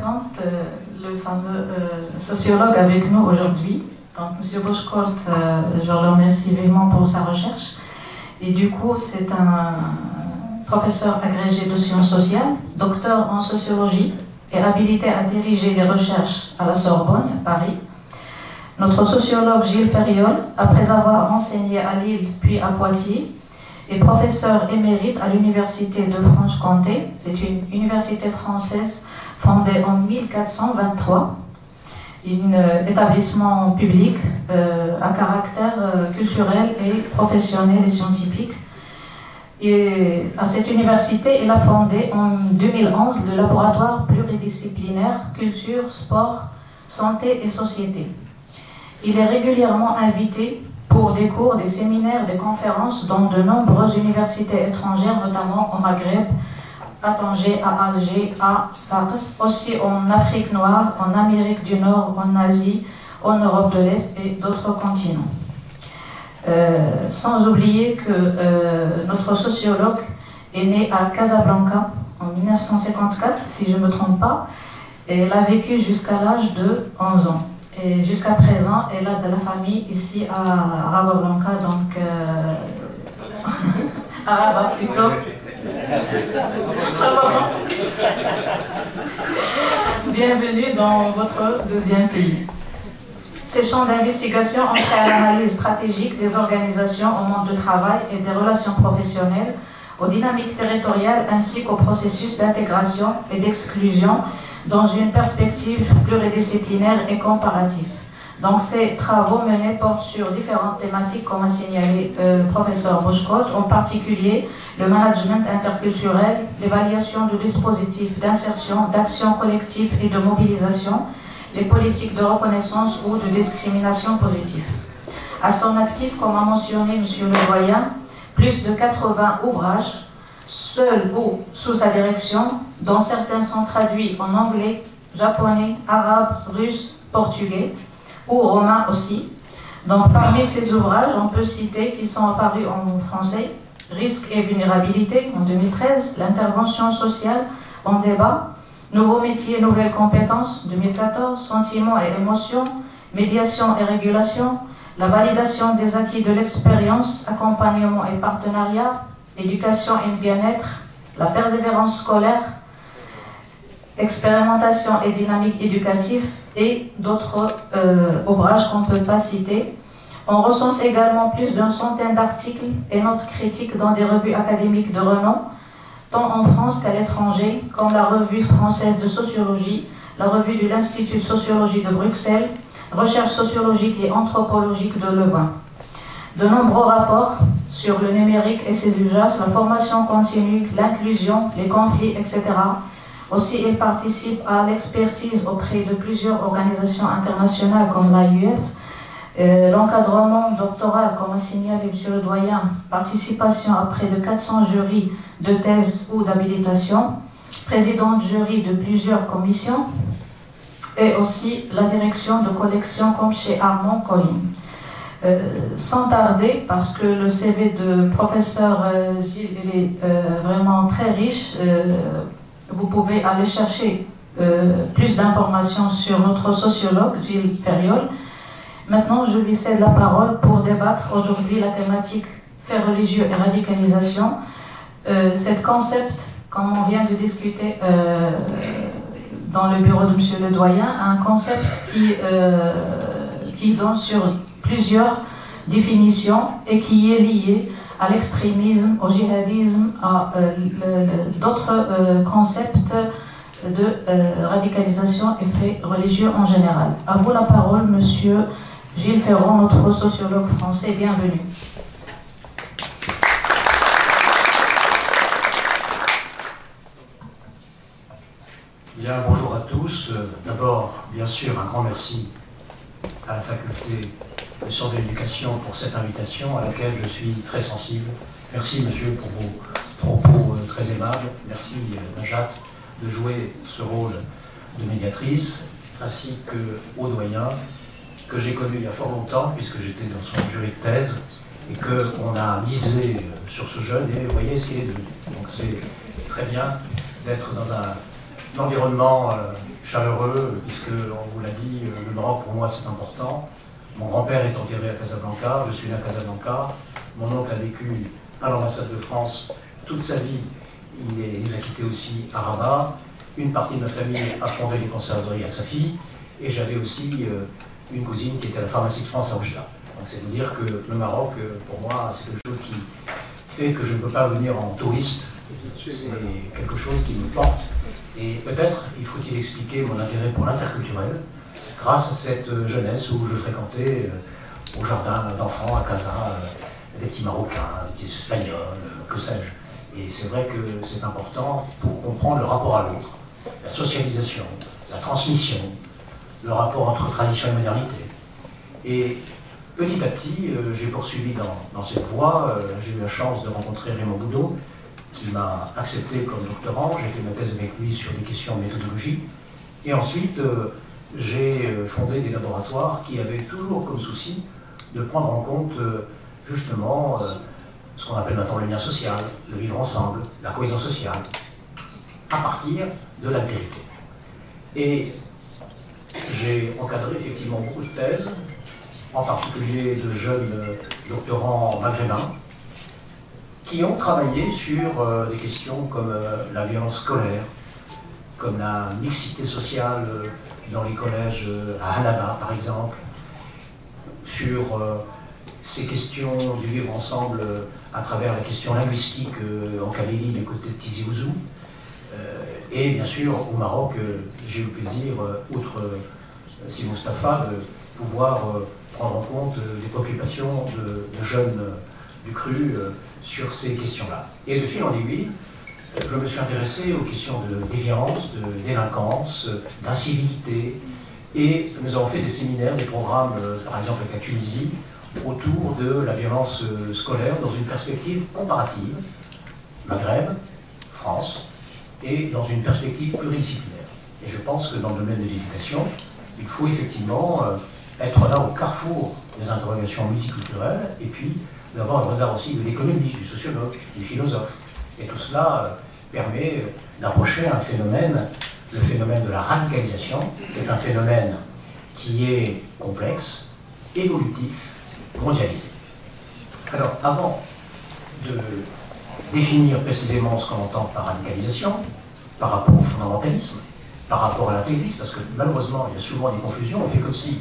présente le fameux sociologue avec nous aujourd'hui. Donc, M. Boschkort, je le remercie vivement pour sa recherche. Et du coup, c'est un professeur agrégé de sciences sociales, docteur en sociologie et habilité à diriger des recherches à la Sorbonne, à Paris. Notre sociologue Gilles Ferriol, après avoir enseigné à Lille puis à Poitiers, est professeur émérite à l'Université de Franche-Comté. C'est une université française fondée en 1423, un établissement public à caractère culturel et professionnel et scientifique. Et à cette université, il a fondé en 2011 le laboratoire pluridisciplinaire culture, sport, santé et société. Il est régulièrement invité pour des cours, des séminaires, des conférences dans de nombreuses universités étrangères, notamment au Maghreb, à Tanger, à Alger, à Sfax, aussi en Afrique noire, en Amérique du Nord, en Asie, en Europe de l'Est et d'autres continents. Sans oublier que notre sociologue est né à Casablanca en 1954, si je ne me trompe pas, et elle a vécu jusqu'à l'âge de 11 ans. Et jusqu'à présent, elle a de la famille ici à Rabablanca, donc à Rabat plutôt. Bienvenue dans votre deuxième pays. Ces champs d'investigation ont fait l'analyse stratégique des organisations au monde du travail et des relations professionnelles, aux dynamiques territoriales ainsi qu'au processus d'intégration et d'exclusion dans une perspective pluridisciplinaire et comparative. Donc ces travaux menés portent sur différentes thématiques, comme a signalé le professeur Boschkort, en particulier le management interculturel, l'évaluation de dispositifs d'insertion, d'action collective et de mobilisation, les politiques de reconnaissance ou de discrimination positive. À son actif, comme a mentionné M. Le Doyen, plus de 80 ouvrages, seuls ou sous sa direction, dont certains sont traduits en anglais, japonais, arabe, russe, portugais, ou romain aussi. Donc parmi ces ouvrages, on peut citer qui sont apparus en français, Risques et vulnérabilité en 2013, L'intervention sociale en débat, Nouveaux métiers, nouvelles compétences, 2014, Sentiments et émotions, Médiation et régulation, La validation des acquis de l'expérience, Accompagnement et partenariat, Éducation et bien-être, La persévérance scolaire, Expérimentation et dynamique éducative et d'autres ouvrages qu'on ne peut pas citer. On recense également plus d'une centaine d'articles et notes critiques dans des revues académiques de renom, tant en France qu'à l'étranger, comme la Revue française de sociologie, la Revue de l'Institut de sociologie de Bruxelles, Recherche sociologique et anthropologique de Louvain. De nombreux rapports sur le numérique et ses usages, la formation continue, l'inclusion, les conflits, etc. Aussi, il participe à l'expertise auprès de plusieurs organisations internationales comme l'AUF, l'encadrement doctoral, comme a signalé M. Le Doyen, participation à près de 400 jurys de thèse ou d'habilitation, président de jury de plusieurs commissions, et aussi la direction de collection comme chez Armand Colline. Sans tarder, parce que le CV de professeur Gilles est vraiment très riche, vous pouvez aller chercher plus d'informations sur notre sociologue Gilles Ferriol. Maintenant, je lui cède la parole pour débattre aujourd'hui la thématique faits religieux et radicalisation. Cet concept, comme on vient de discuter dans le bureau de M. Le Doyen, un concept qui donne sur plusieurs définitions et qui est lié à l'extrémisme, au djihadisme, à d'autres concepts de radicalisation et faits religieux en général. À vous la parole, Monsieur Gilles Ferron, notre sociologue français. Bienvenue. Bien, bonjour à tous. D'abord, bien sûr, un grand merci à la faculté de sciences et d'éducation pour cette invitation à laquelle je suis très sensible. Merci, monsieur, pour vos propos très aimables. Merci, Najat, de jouer ce rôle de médiatrice, ainsi qu'au doyen, que j'ai connu il y a fort longtemps, puisque j'étais dans son jury de thèse, et qu'on a misé sur ce jeune, et vous voyez ce qu'il est devenu. Donc c'est très bien d'être dans un l'environnement chaleureux, puisque on vous l'a dit, le Maroc pour moi c'est important. Mon grand-père est enterré à Casablanca, je suis né à Casablanca. Mon oncle a vécu à l'ambassade de France toute sa vie. Il a quitté aussi à Rabat. Une partie de ma famille a fondé les conserveries à Safi. Et j'avais aussi une cousine qui était à la pharmacie de France à Oujda. Donc c'est de dire que le Maroc, pour moi, c'est quelque chose qui fait que je ne peux pas venir en touriste. C'est quelque chose qui me porte. Et peut-être, il faut-il expliquer mon intérêt pour l'interculturel, grâce à cette jeunesse où je fréquentais au jardin d'enfants à Casa, des petits Marocains, des petits Espagnols, que sais-je. Et c'est vrai que c'est important pour comprendre le rapport à l'autre, la socialisation, la transmission, le rapport entre tradition et modernité. Et petit à petit, j'ai poursuivi dans cette voie. J'ai eu la chance de rencontrer Raymond Boudot, qui m'a accepté comme doctorant. J'ai fait ma thèse avec lui sur des questions de méthodologie. Et ensuite, j'ai fondé des laboratoires qui avaient toujours comme souci de prendre en compte justement ce qu'on appelle maintenant le lien social, le vivre ensemble, la cohésion sociale, à partir de l'altérité. Et j'ai encadré effectivement beaucoup de thèses, en particulier de jeunes doctorants maghrébins, qui ont travaillé sur des questions comme la violence scolaire, comme la mixité sociale dans les collèges à Annaba, par exemple, sur ces questions du vivre ensemble à travers la question linguistique en Kabylie du côté de Tizi Ouzou. Et bien sûr, au Maroc, j'ai eu le plaisir, outre Si Mustapha, de pouvoir prendre en compte les préoccupations de jeunes du CRU sur ces questions-là. Et de fil en aiguille, je me suis intéressé aux questions de déviance, de délinquance, d'incivilité, et nous avons fait des séminaires, des programmes, par exemple avec la Tunisie, autour de la violence scolaire dans une perspective comparative, Maghreb, France, et dans une perspective pluridisciplinaire. Et je pense que dans le domaine de l'éducation, il faut effectivement être là au carrefour des interrogations multiculturelles, et puis d'avoir un regard aussi de l'économie, du sociologue, du philosophe. Et tout cela permet d'approcher un phénomène, le phénomène de la radicalisation, qui est un phénomène qui est complexe, évolutif, mondialisé. Alors, avant de définir précisément ce qu'on entend par radicalisation, par rapport au fondamentalisme, par rapport à l'intégrisme, parce que malheureusement, il y a souvent des confusions, on fait comme si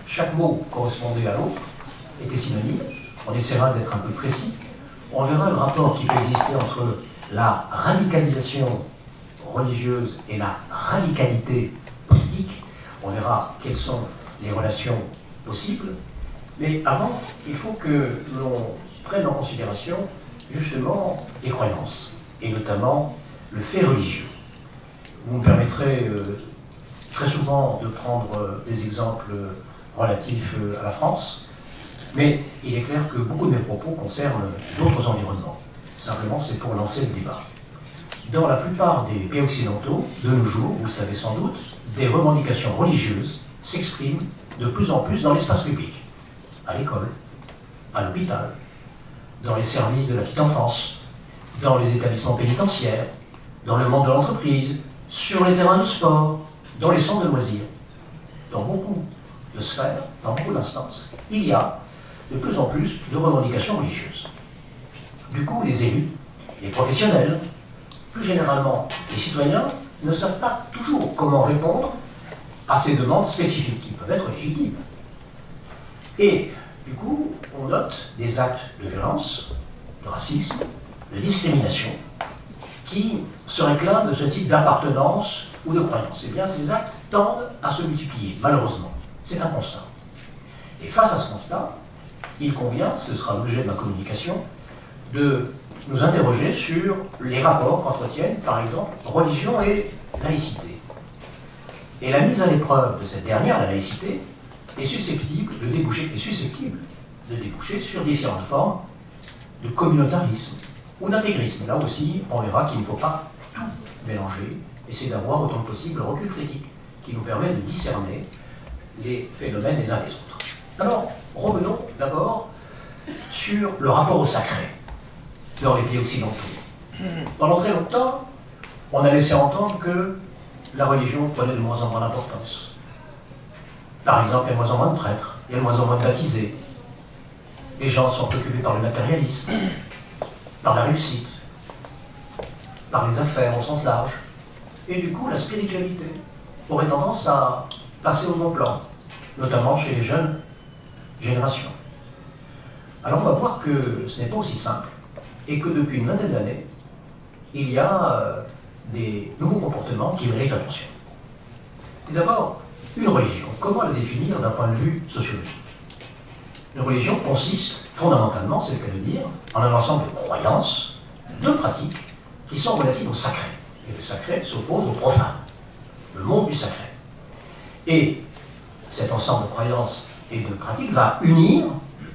chaque mot correspondait à l'autre, était synonyme. On essaiera d'être un peu précis. On verra le rapport qui peut exister entre la radicalisation religieuse et la radicalité politique. On verra quelles sont les relations possibles. Mais avant, il faut que l'on prenne en considération justement les croyances, et notamment le fait religieux. Vous me permettrez très souvent de prendre des exemples relatifs à la France, mais il est clair que beaucoup de mes propos concernent d'autres environnements. Simplement, c'est pour lancer le débat. Dans la plupart des pays occidentaux, de nos jours, vous le savez sans doute, des revendications religieuses s'expriment de plus en plus dans l'espace public, à l'école, à l'hôpital, dans les services de la petite enfance, dans les établissements pénitentiaires, dans le monde de l'entreprise, sur les terrains de sport, dans les centres de loisirs. Dans beaucoup de sphères, dans beaucoup d'instances, il y a de plus en plus de revendications religieuses. Du coup, les élus, les professionnels, plus généralement les citoyens, ne savent pas toujours comment répondre à ces demandes spécifiques qui peuvent être légitimes. Et du coup, on note des actes de violence, de racisme, de discrimination, qui se réclament de ce type d'appartenance ou de croyance. Eh bien, ces actes tendent à se multiplier, malheureusement. C'est un constat. Et face à ce constat, il convient, ce sera l'objet de ma communication, de nous interroger sur les rapports qu'entretiennent, par exemple, religion et laïcité. Et la mise à l'épreuve de cette dernière, la laïcité, est susceptible de déboucher sur différentes formes de communautarisme ou d'intégrisme. Là aussi, on verra qu'il ne faut pas tout mélanger, essayer d'avoir autant que possible le recul critique qui nous permet de discerner les phénomènes les uns des autres. Alors, revenons d'abord sur le rapport au sacré dans les pays occidentaux. Pendant très longtemps, on a laissé entendre que la religion prenait de moins en moins d'importance. Par exemple, il y a de moins en moins de prêtres, il y a de moins en moins de baptisés. Les gens sont préoccupés par le matérialisme, par la réussite, par les affaires au sens large. Et du coup, la spiritualité aurait tendance à passer au second plan, notamment chez les jeunes générations. Alors on va voir que ce n'est pas aussi simple, et que depuis une vingtaine d'années, il y a des nouveaux comportements qui méritent attention. Et d'abord, une religion. Comment la définir d'un point de vue sociologique? Une religion consiste fondamentalement, c'est le cas de dire, en un ensemble de croyances, de pratiques, qui sont relatives au sacré. Et le sacré s'oppose au profane, le monde du sacré. Et cet ensemble de croyances et de pratiques va unir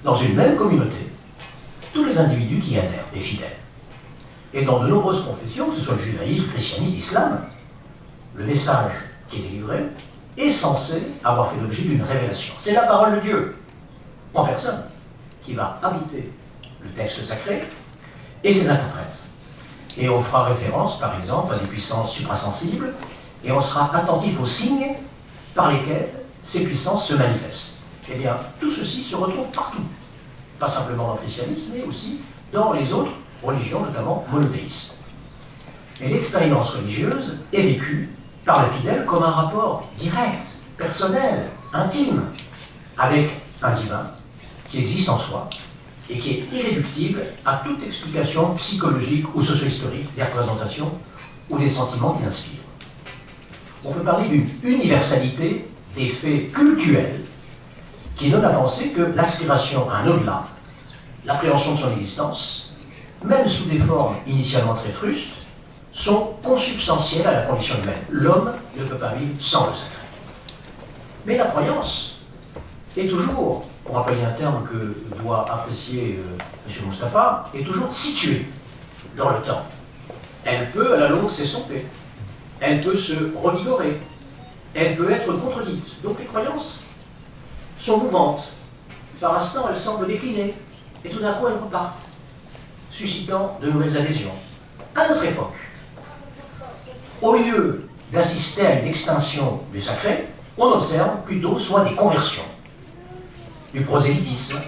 dans une même communauté tous les individus qui y adhèrent, les fidèles. Et dans de nombreuses confessions, que ce soit le judaïsme, le christianisme, l'islam, le message qui est délivré est censé avoir fait l'objet d'une révélation. C'est la parole de Dieu, en personne, qui va habiter le texte sacré et ses interprètes. Et on fera référence, par exemple, à des puissances suprasensibles, et on sera attentif aux signes par lesquels ces puissances se manifestent. Eh bien, tout ceci se retrouve partout. Pas simplement dans le christianisme, mais aussi dans les autres religions, notamment monothéistes. Et l'expérience religieuse est vécue par le fidèle comme un rapport direct, personnel, intime, avec un divin qui existe en soi et qui est irréductible à toute explication psychologique ou socio-historique des représentations ou des sentiments qui l'inspirent. On peut parler d'une universalité des faits cultuels qui donne à penser que l'aspiration à un au-delà, l'appréhension de son existence, même sous des formes initialement très frustes, sont consubstantielles à la condition humaine. L'homme ne peut pas vivre sans le sacré. Mais la croyance est toujours, pour employer un terme que doit apprécier M. Mustapha, est toujours située dans le temps. Elle peut à la longue s'estomper, elle peut se revigorer, elle peut être contredite. Donc les croyances sont mouvantes. Par instant, elles semblent décliner, et tout d'un coup, elles repartent, suscitant de nouvelles adhésions. À notre époque, au lieu d'assister à une extinction du sacré, on observe plutôt soit des conversions, du prosélytisme,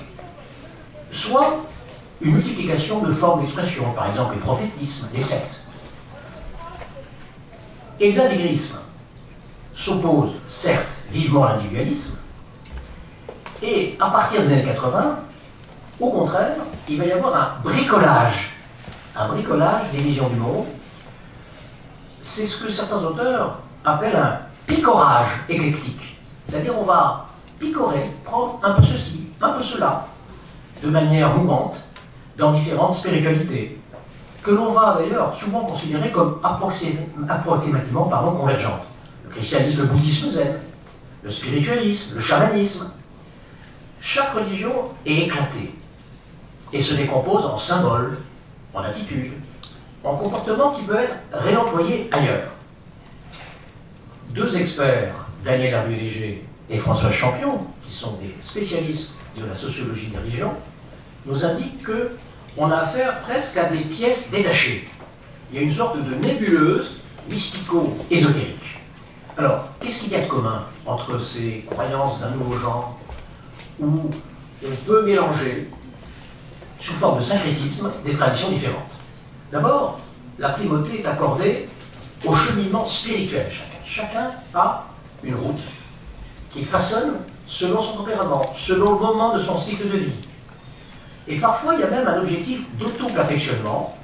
soit une multiplication de formes d'expression, par exemple les prophétismes, les sectes. Et l'intégrisme s'oppose certes vivement à l'individualisme, et à partir des années 80, au contraire, il va y avoir un bricolage des visions du monde. C'est ce que certains auteurs appellent un picorage éclectique. C'est-à-dire on va picorer, prendre un peu ceci, un peu cela, de manière mouvante, dans différentes spiritualités, que l'on va d'ailleurs souvent considérer comme approximativement convergentes. Le christianisme, le bouddhisme zen, le spiritualisme, le chamanisme. Chaque religion est éclatée et se décompose en symboles, en attitudes, en comportements qui peuvent être réemployés ailleurs. Deux experts, Daniel Hervieux-Léger et François Champion, qui sont des spécialistes de la sociologie des religions, nous indiquent qu'on a affaire presque à des pièces détachées. Il y a une sorte de nébuleuse mystico-ésotérique. Alors, qu'est-ce qu'il y a de commun entre ces croyances d'un nouveau genre où on peut mélanger, sous forme de syncrétisme, des traditions différentes? D'abord, la primauté est accordée au cheminement spirituel. Chacun a une route qu'il façonne selon son tempérament, selon le moment de son cycle de vie. Et parfois, il y a même un objectif d'auto-perfectionnement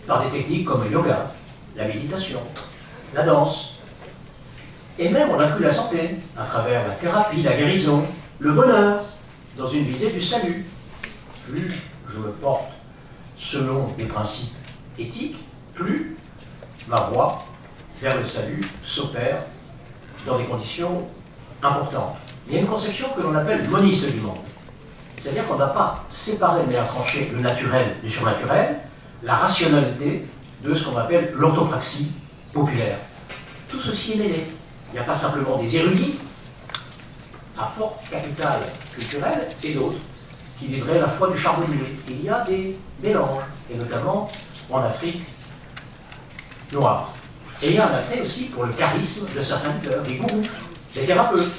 par des techniques comme le yoga, la méditation, la danse. Et même on inclut la santé à travers la thérapie, la guérison, le bonheur, dans une visée du salut. Plus je me porte selon des principes éthiques, plus ma voie vers le salut s'opère dans des conditions importantes. Il y a une conception que l'on appelle monisme du monde. C'est-à-dire qu'on ne va pas séparer de manière tranchée le naturel du surnaturel, la rationalité de ce qu'on appelle l'orthopraxie populaire. Tout ceci est mêlé. Il n'y a pas simplement des érudits à fort capital culturel et d'autres qui vivraient la foi du charbonnier. Il y a des mélanges, et notamment en Afrique noire. Et il y a un attrait aussi pour le charisme de certains leaders, des gourous, des thérapeutes.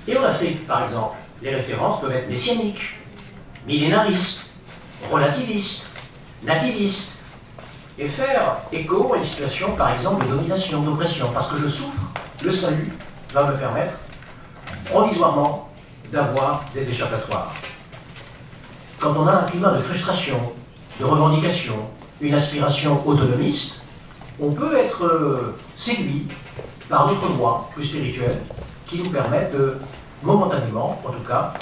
Et en Afrique, par exemple, les références peuvent être messianiques, millénaristes, relativistes, nativistes, et faire écho à une situation, par exemple, de domination, d'oppression, parce que je souffre, le salut va me permettre, provisoirement, d'avoir des échappatoires. Quand on a un climat de frustration, de revendication, une aspiration autonomiste, on peut être séduit par d'autres voies plus spirituelles qui nous permettent de, momentanément, en tout cas,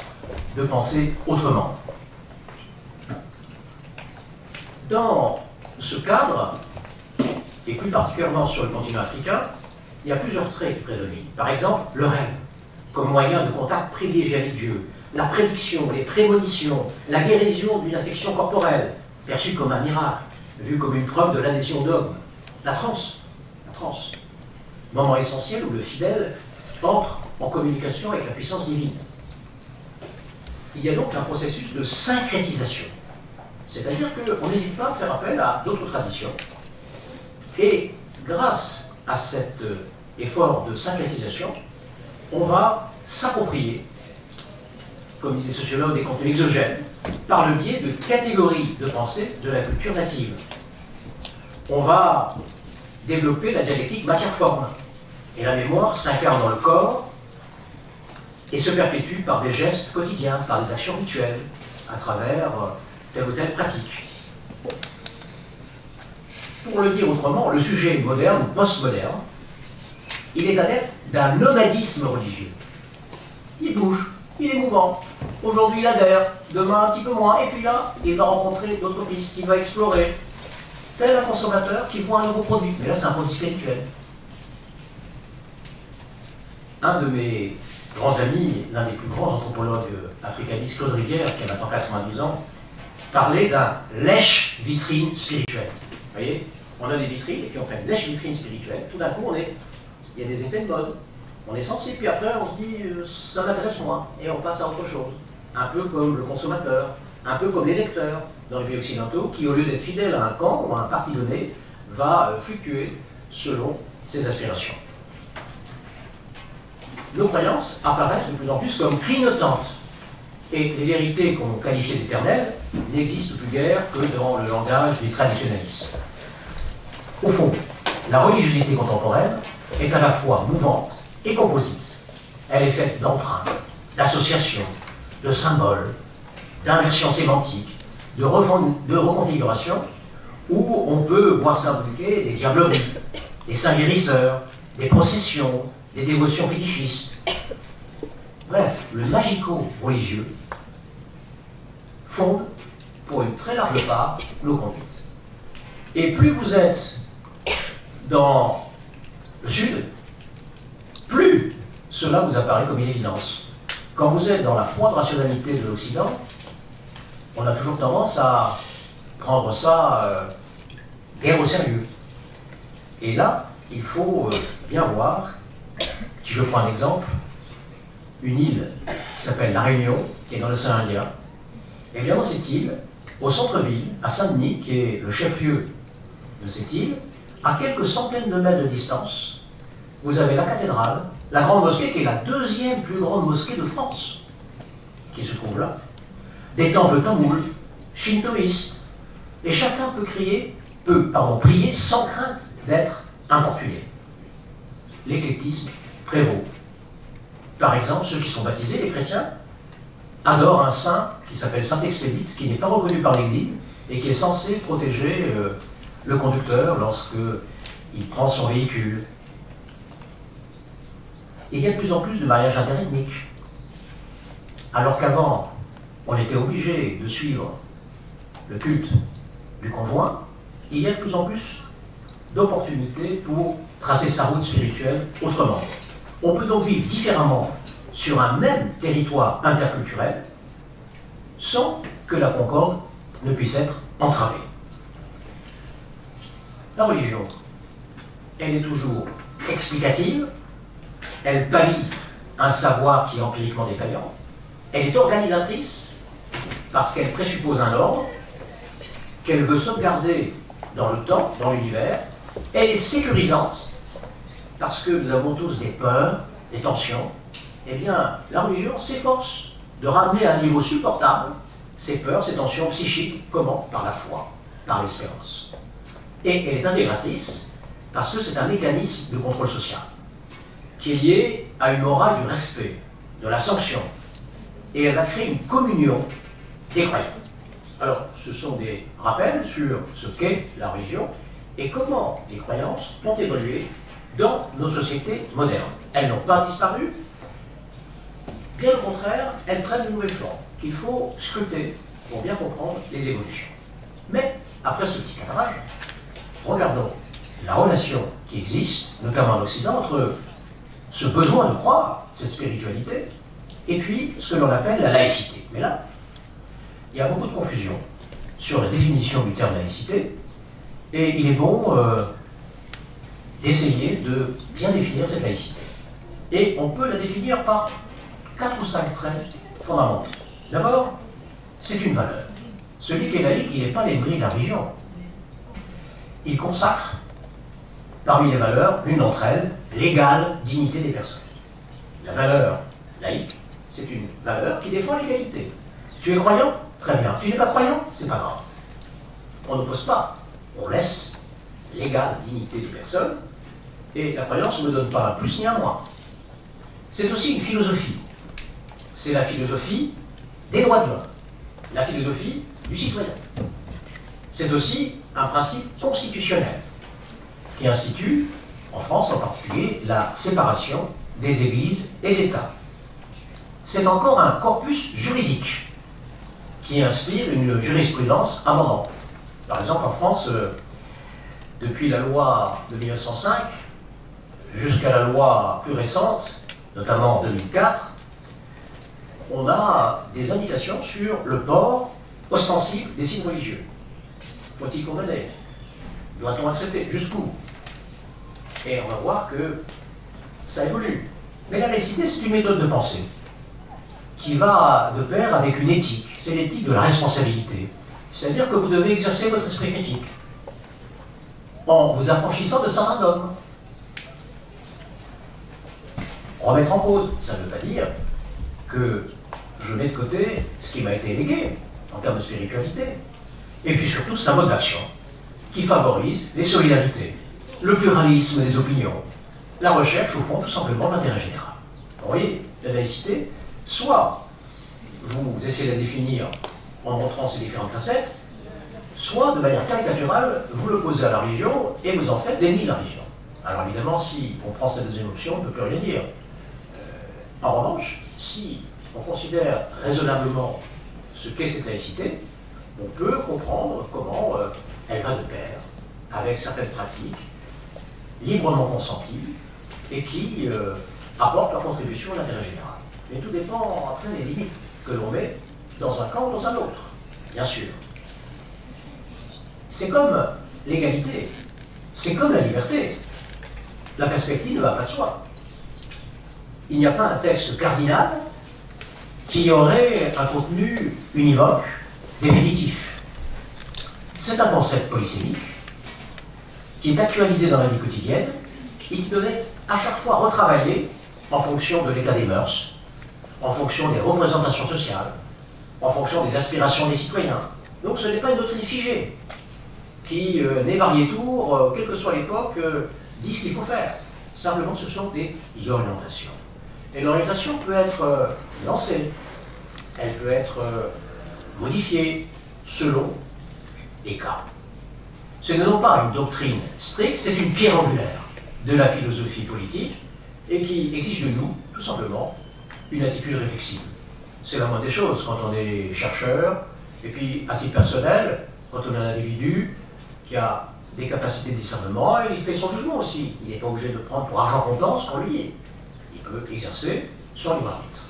de penser autrement. Dans ce cadre, et plus particulièrement sur le continent africain, il y a plusieurs traits qui prédominent. Par exemple, le rêve, comme moyen de contact privilégié avec Dieu, la prédiction, les prémonitions, la guérison d'une affection corporelle, perçue comme un miracle, vue comme une preuve de l'adhésion d'hommes, la transe, moment essentiel où le fidèle entre en communication avec la puissance divine. Il y a donc un processus de syncrétisation. C'est-à-dire qu'on n'hésite pas à faire appel à d'autres traditions. Et grâce à cet effort de syncrétisation, on va s'approprier, comme disent les sociologues, des contenus exogènes, par le biais de catégories de pensée de la culture native. On va développer la dialectique matière-forme. Et la mémoire s'incarne dans le corps et se perpétue par des gestes quotidiens, par des actions rituelles, à travers telle ou telle pratique. Pour le dire autrement, le sujet moderne ou post-moderne, il est adepte d'un nomadisme religieux. Il bouge, il est mouvant. Aujourd'hui il adhère, demain un petit peu moins, et puis là, il va rencontrer d'autres pistes, il va explorer. Tel un consommateur qui voit un nouveau produit, mais là c'est un produit spirituel. Un de mes grands amis, l'un des plus grands anthropologues africanistes, Claude Rivière, qui a maintenant 92 ans, parlait d'un lèche-vitrine spirituel. Vous voyez, on a des vitrines, et puis on fait une lèche-vitrine spirituelle. Tout d'un coup, il y a des effets de mode. On est sensible, puis après, on se dit, ça m'intéresse moins, et on passe à autre chose. Un peu comme le consommateur, un peu comme les lecteurs dans les pays occidentaux, qui, au lieu d'être fidèles à un camp ou à un parti donné, va fluctuer selon ses aspirations. Nos croyances apparaissent de plus en plus comme clignotantes. Et les vérités qu'on qualifiait d'éternelles n'existent plus guère que dans le langage des traditionalistes. Au fond, la religiosité contemporaine est à la fois mouvante et composite. Elle est faite d'empreintes, d'associations, de symboles, d'inversions sémantiques, de reconfiguration, où on peut voir s'impliquer des diableries, des saints guérisseurs, des processions, des dévotions fétichistes. Bref, le magico-religieux fonde, pour une très large part, nos conduites. Et plus vous êtes dans le sud, plus cela vous apparaît comme une évidence. Quand vous êtes dans la froide rationalité de l'Occident, on a toujours tendance à prendre ça guère au sérieux. Et là, il faut bien voir, si je prends un exemple, une île qui s'appelle La Réunion, qui est dans l'océan Indien. Et bien dans cette île, au centre-ville, à Saint-Denis, qui est le chef-lieu de cette île, à quelques centaines de mètres de distance, vous avez la cathédrale, la grande mosquée, qui est la deuxième plus grande mosquée de France, qui se trouve là, des temples tamouls, shintoïstes, et chacun peut prier sans crainte d'être importuné. L'éclectisme prévaut. Par exemple, ceux qui sont baptisés, les chrétiens, adorent un saint qui s'appelle Saint Expédite, qui n'est pas reconnu par l'Église et qui est censé protéger le conducteur lorsqu'il prend son véhicule. Il y a de plus en plus de mariages interethniques. Alors qu'avant, on était obligé de suivre le culte du conjoint, il y a de plus en plus d'opportunités pour tracer sa route spirituelle autrement. On peut donc vivre différemment sur un même territoire interculturel sans que la concorde ne puisse être entravée. La religion, elle est toujours explicative, elle pallie un savoir qui est empiriquement défaillant, elle est organisatrice parce qu'elle présuppose un ordre qu'elle veut sauvegarder dans le temps, dans l'univers, Elle est sécurisante, parce que nous avons tous des peurs, des tensions. Eh bien, la religion s'efforce de ramener à un niveau supportable ces peurs, ces tensions psychiques. Comment? Par la foi, par l'espérance. Et elle est intégratrice, parce que c'est un mécanisme de contrôle social, qui est lié à une morale du respect, de la sanction. Et elle va créer une communion des croyants. Alors, ce sont des rappels sur ce qu'est la religion et comment les croyances ont évolué dans nos sociétés modernes. Elles n'ont pas disparu, bien au contraire, elles prennent une nouvelle forme qu'il faut scruter pour bien comprendre les évolutions. Mais, après ce petit cadrage, regardons la relation qui existe, notamment en Occident, entre ce besoin de croire, cette spiritualité, et puis ce que l'on appelle la laïcité. Mais là, il y a beaucoup de confusion sur la définition du terme laïcité, et il est bon d'essayer de bien définir cette laïcité. Et on peut la définir par 4 ou 5 traits fondamentaux. D'abord, c'est une valeur. Celui qui est laïque, il n'est pas l'esprit de la religion. Il consacre, parmi les valeurs, l'une d'entre elles, l'égale dignité des personnes. La valeur laïque, c'est une valeur qui défend l'égalité. Tu es croyant? Très bien. Tu n'es pas croyant? C'est pas grave. On n'oppose pas. On laisse l'égale dignité des personnes, et la croyance ne me donne pas un plus ni un moins. C'est aussi une philosophie. C'est la philosophie des droits de l'homme, la philosophie du citoyen. C'est aussi un principe constitutionnel qui institue, en France en particulier, la séparation des églises et d'État. C'est encore un corpus juridique qui inspire une jurisprudence abondante. Par exemple, en France, depuis la loi de 1905 jusqu'à la loi plus récente, notamment en 2004, on a des indications sur le port ostensible des signes religieux. Faut-il condamner? Doit-on accepter? Jusqu'où? Et on va voir que ça évolue. Mais la laïcité, c'est une méthode de pensée qui va de pair avec une éthique. C'est l'éthique de la responsabilité. C'est-à-dire que vous devez exercer votre esprit critique en vous affranchissant de certains dogmes. Remettre en cause, ça ne veut pas dire que je mets de côté ce qui m'a été légué en termes de spiritualité. Et puis surtout, c'est un mode d'action qui favorise les solidarités, le pluralisme des opinions, la recherche, au fond, tout simplement, de l'intérêt général. Vous voyez, la laïcité, soit vous essayez de la définir en montrant ses différentes facettes, soit de manière caricaturale, vous l'opposez à la religion et vous en faites l'ennemi de la religion. Alors évidemment, si on prend cette deuxième option, on ne peut plus rien dire. En revanche, si on considère raisonnablement ce qu'est cette laïcité, on peut comprendre comment elle va de pair avec certaines pratiques librement consenties et qui apportent leur contribution à l'intérêt général. Mais tout dépend après des limites que l'on met dans un camp ou dans un autre, bien sûr. C'est comme l'égalité, c'est comme la liberté. La perspective ne va pas de soi. Il n'y a pas un texte cardinal qui aurait un contenu univoque, définitif. C'est un concept polysémique qui est actualisé dans la vie quotidienne et qui doit être à chaque fois retravaillé en fonction de l'état des mœurs, en fonction des représentations sociales, en fonction des aspirations des citoyens. Donc ce n'est pas une doctrine figée qui, n'est variétour, quelle que soit l'époque, dit ce qu'il faut faire. Simplement, ce sont des orientations. Et l'orientation peut être lancée, elle peut être modifiée selon les cas. Ce n'est non pas une doctrine stricte, c'est une pierre angulaire de la philosophie politique et qui exige de nous, tout simplement, une attitude réflexive. C'est la moindre des choses quand on est chercheur, et puis à titre personnel, quand on est un individu qui a des capacités de discernement, il fait son jugement aussi. Il n'est pas obligé de prendre pour argent comptant ce qu'on lui dit. Il peut exercer son libre arbitre.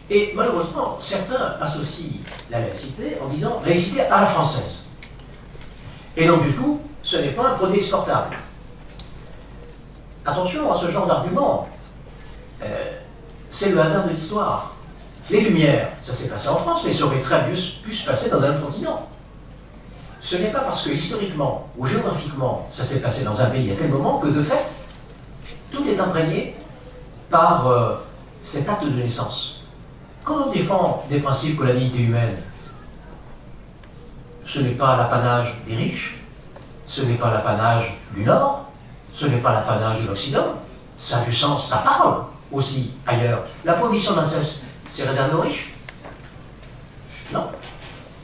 Et malheureusement, certains associent la laïcité en disant laïcité à la française. Et non du tout, ce n'est pas un produit exportable. Attention à ce genre d'argument. C'est le hasard de l'histoire. Les Lumières, ça s'est passé en France, mais ça aurait très bien pu se passer dans un autre continent. ce n'est pas parce que historiquement ou géographiquement ça s'est passé dans un pays à tel moment que de fait, tout est imprégné par cet acte de naissance. Quand on défend des principes comme la dignité humaine, ce n'est pas l'apanage des riches, ce n'est pas l'apanage du Nord, ce n'est pas l'apanage de l'Occident, ça a du sens, ça parle aussi ailleurs. La prohibition de l'inceste, c'est réservé aux riches? Non.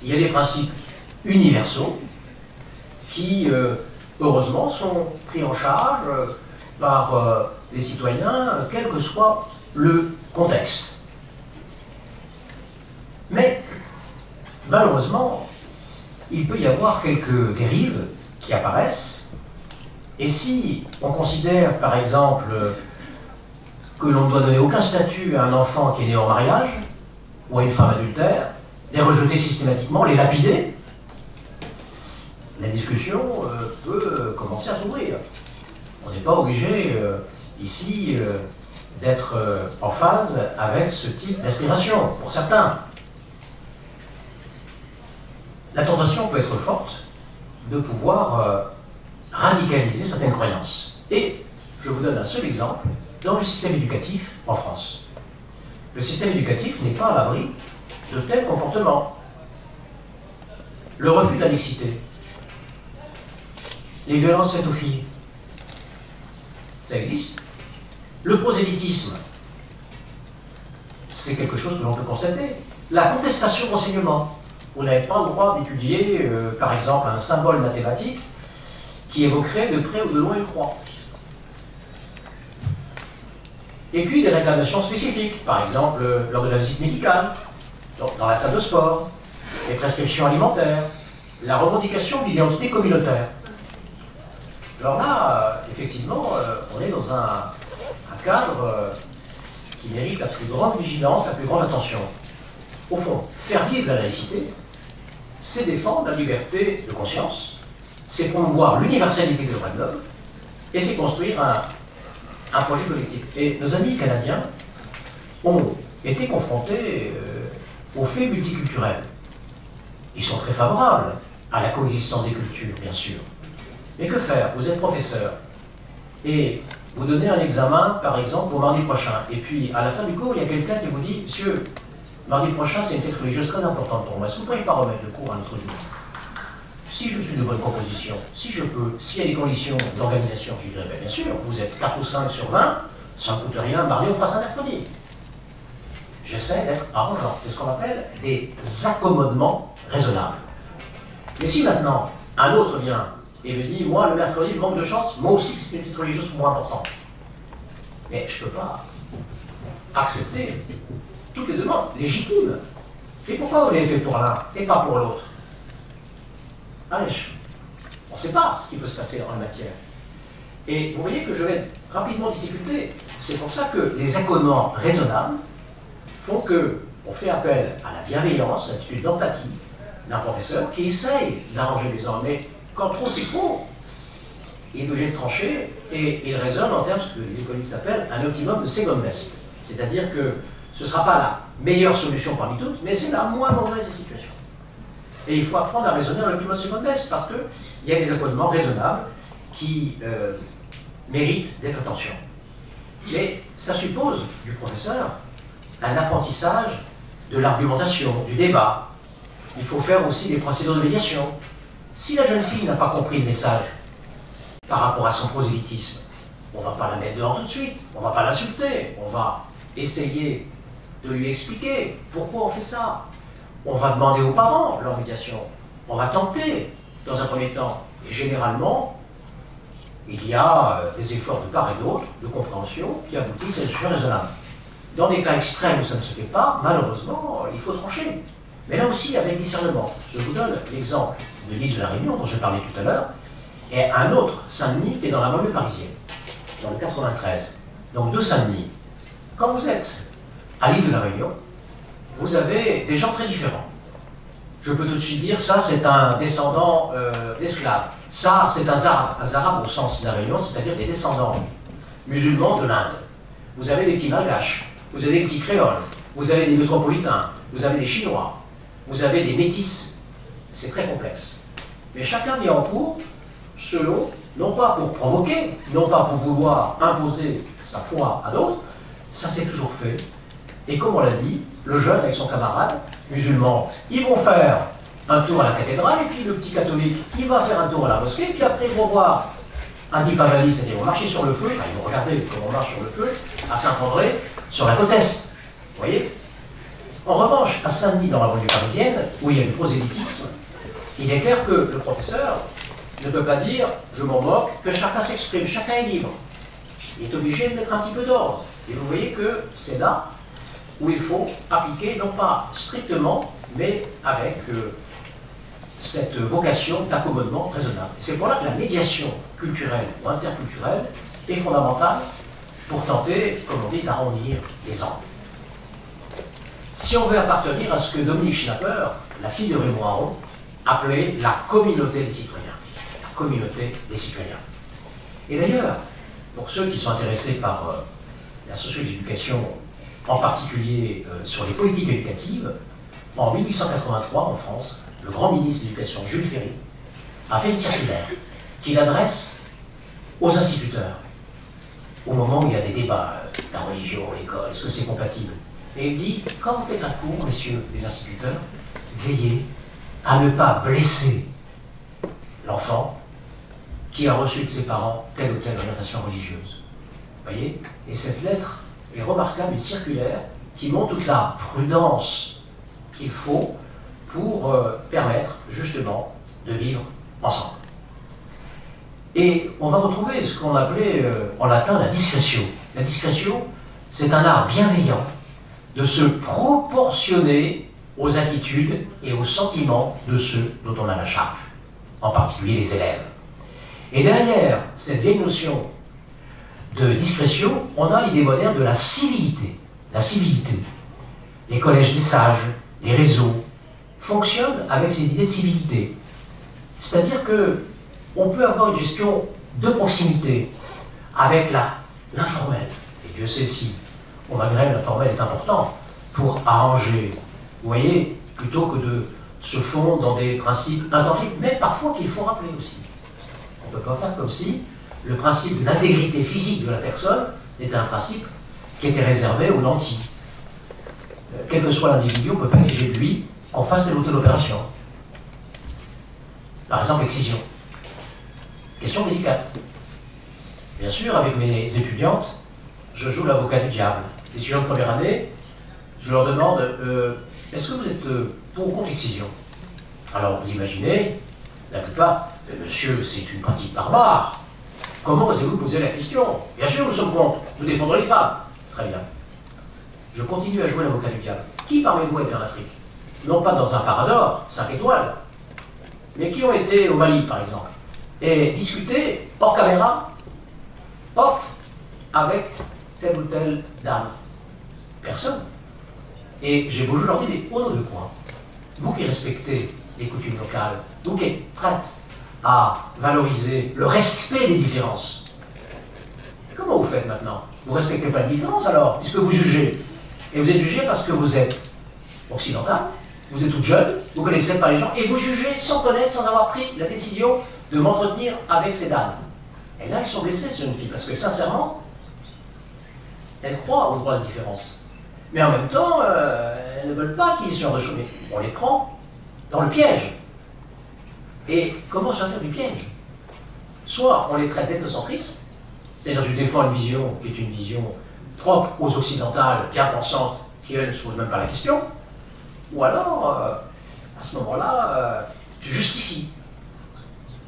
Il y a des principes universaux qui, heureusement, sont pris en charge par les citoyens, quel que soit le contexte. Mais, malheureusement, il peut y avoir quelques dérives qui apparaissent, et si on considère, par exemple, que l'on ne doit donner aucun statut à un enfant qui est né en mariage, ou à une femme adultère, les rejeter systématiquement, les lapider, la discussion peut commencer à s'ouvrir. On n'est pas obligé, ici, d'être en phase avec ce type d'aspiration, pour certains. La tentation peut être forte de pouvoir radicaliser certaines croyances. Et je vous donne un seul exemple dans le système éducatif en France. Le système éducatif n'est pas à l'abri de tels comportements. Le refus de la mixité, les violences faites aux filles, ça existe. Le prosélytisme, c'est quelque chose que l'on peut constater. La contestation d'enseignement. Vous n'avez pas le droit d'étudier, par exemple, un symbole mathématique qui évoquerait de près ou de loin une croix. Et puis des réclamations spécifiques, par exemple lors de la visite médicale, dans la salle de sport, les prescriptions alimentaires, la revendication de l'identité communautaire. Alors là, effectivement, on est dans un cadre qui mérite la plus grande vigilance, la plus grande attention. Au fond, faire vivre la laïcité, c'est défendre la liberté de conscience, c'est promouvoir l'universalité des droits de l'homme, et c'est construire un projet collectif. Et nos amis canadiens ont été confrontés aux faits multiculturels. Ils sont très favorables à la coexistence des cultures, bien sûr. Mais que faire? Vous êtes professeur, et vous donnez un examen, par exemple, pour mardi prochain, et puis à la fin du cours, il y a quelqu'un qui vous dit « Monsieur, mardi prochain, c'est une fête religieuse très importante pour moi. Est-ce que vous ne pourriez pas remettre le cours à un autre jour? Si je suis de bonne composition, si je peux, s'il y a des conditions d'organisation, je dirais, bien sûr, vous êtes 4 ou 5 sur 20, ça ne coûte rien, mardi, on fera ça mercredi. » J'essaie d'être arrangeant. C'est ce qu'on appelle des accommodements raisonnables. Mais si maintenant, un autre vient et me dit, moi, le mercredi, manque de chance, moi aussi, c'est une fête religieuse pour moi importante. Mais je ne peux pas accepter toutes les demandes légitimes. Et pourquoi vous l'avez fait pour l'un et pas pour l'autre? Allez, on ne sait pas ce qui peut se passer en la matière. Et vous voyez que je vais être rapidement en difficulté. C'est pour ça que les accommodements raisonnables font qu'on fait appel à la bienveillance, à l'attitude d'empathie d'un professeur qui essaye d'arranger les hommes. Mais quand trop c'est trop, il est obligé de trancher et il raisonne en termes de ce que les économistes appellent un optimum de second best. C'est-à-dire que ce ne sera pas la meilleure solution parmi toutes, mais c'est la moins mauvaise des situations. Et il faut apprendre à raisonner en optimum second best parce qu'il y a des accommodements raisonnables qui méritent d'être attention. Mais ça suppose du professeur un apprentissage de l'argumentation, du débat. Il faut faire aussi des procédures de médiation. Si la jeune fille n'a pas compris le message par rapport à son prosélytisme, on ne va pas la mettre dehors tout de suite, on ne va pas l'insulter, on va essayer de lui expliquer pourquoi on fait ça. On va demander aux parents leur médiation. On va tenter, dans un premier temps. Et généralement, il y a des efforts de part et d'autre, de compréhension, qui aboutissent à une solution raisonnable. Dans des cas extrêmes où ça ne se fait pas, malheureusement, il faut trancher. Mais là aussi, avec discernement. Je vous donne l'exemple de l'île de la Réunion, dont j'ai parlé tout à l'heure, et un autre, Saint-Denis, qui est dans la banlieue parisienne, dans le 93. Donc de Saint-Denis. Quand vous êtes à l'île de la Réunion, vous avez des gens très différents. Je peux tout de suite dire, ça c'est un descendant d'esclaves. Ça c'est un Zarab au sens de la Réunion, c'est-à-dire des descendants musulmans de l'Inde. Vous avez des petits Malgaches, vous avez des petits Créoles, vous avez des métropolitains, vous avez des Chinois, vous avez des métis. C'est très complexe. mais chacun mis en cours selon, non pas pour provoquer, non pas pour vouloir imposer sa foi à d'autres, ça s'est toujours fait. Et comme on l'a dit, le jeune avec son camarade musulman, ils vont faire un tour à la cathédrale, et puis le petit catholique, il va faire un tour à la mosquée, et puis après ils vont voir un type invalide, c'est-à-dire ils vont marcher sur le feu, enfin, ils vont regarder comment on marche sur le feu, à Saint-André, sur la côte Est. Vous voyez? En revanche, à Saint-Denis, dans la banlieue parisienne, où il y a du prosélytisme, il est clair que le professeur ne peut pas dire « je m'en moque », que chacun s'exprime, chacun est libre. Il est obligé de mettre un petit peu d'ordre. Et vous voyez que c'est là où il faut appliquer, non pas strictement, mais avec cette vocation d'accommodement raisonnable. C'est pour là que la médiation culturelle ou interculturelle est fondamentale pour tenter, comme on dit, d'arrondir les angles. Si on veut appartenir à ce que Dominique Schnapper, la fille de Raymond Aron, appelait la communauté des citoyens. La communauté des citoyens. Et d'ailleurs, pour ceux qui sont intéressés par la sociologie de l'éducation, en particulier sur les politiques éducatives, en 1883, en France, le grand ministre de l'Éducation, Jules Ferry, a fait une circulaire qu'il adresse aux instituteurs, au moment où il y a des débats, la religion, l'école, est-ce que c'est compatible? Et il dit, quand vous faites un cours, messieurs les instituteurs, veillez à ne pas blesser l'enfant qui a reçu de ses parents telle ou telle orientation religieuse. Vous voyez? Et cette lettre est remarquable, une circulaire qui montre toute la prudence qu'il faut pour permettre justement de vivre ensemble. Et on va retrouver ce qu'on appelait en latin la discrétion. La discrétion, c'est un art bienveillant de se proportionner aux attitudes et aux sentiments de ceux dont on a la charge, en particulier les élèves. Et derrière cette vieille notion de discrétion, on a l'idée moderne de la civilité. La civilité. Les collèges des sages, les réseaux, fonctionnent avec cette idée de civilité. C'est-à-dire que on peut avoir une gestion de proximité avec l'informel. Et Dieu sait si au Maghreb l'informel est important pour arranger, vous voyez, plutôt que de se fondre dans des principes intangibles, mais parfois qu'il faut rappeler aussi. On ne peut pas faire comme si le principe de l'intégrité physique de la personne était un principe qui était réservé aux nantis. Quel que soit l'individu, on ne peut pas exiger de lui qu'on fasse telle ou telle opération. Par exemple, l'excision. Question délicate. Bien sûr, avec mes étudiantes, je joue l'avocat du diable. Les étudiants de première année, je leur demande est-ce que vous êtes pour ou contre l'excision? Alors, vous imaginez, la plupart, monsieur, c'est une pratique barbare. Comment osez-vous poser la question? Bien sûr, nous sommes contre. Nous défendons les femmes. Très bien. Je continue à jouer l'avocat du diable. Qui parmi vous est en Afrique? Non pas dans un parador, 5 étoiles, mais qui ont été au Mali, par exemple, et discuté hors caméra, off, avec telle ou telle dame? Personne. Et j'ai beau leur dire, mais au nom de quoi? Vous qui respectez les coutumes locales, vous qui êtes prêtes à valoriser le respect des différences, comment vous faites maintenant? Vous ne respectez pas les différences alors, puisque vous jugez. Et vous êtes jugé parce que vous êtes occidental, vous êtes toute jeune, vous ne connaissez pas les gens, et vous jugez sans connaître, sans avoir pris la décision de m'entretenir avec ces dames. Et là, ils sont blessés, ces jeunes filles, parce que sincèrement, elles croient au droit de différence. Mais en même temps, elles ne veulent pas qu'il y ait ce genre de choses. Mais on les prend dans le piège. Et comment sortir du piège? Soit on les traite d'ethnocentristes, c'est-à-dire tu défends une vision qui est une vision propre aux occidentales, bien pensantes, qui elles ne se posent même pas la question, ou alors, à ce moment-là, tu justifies,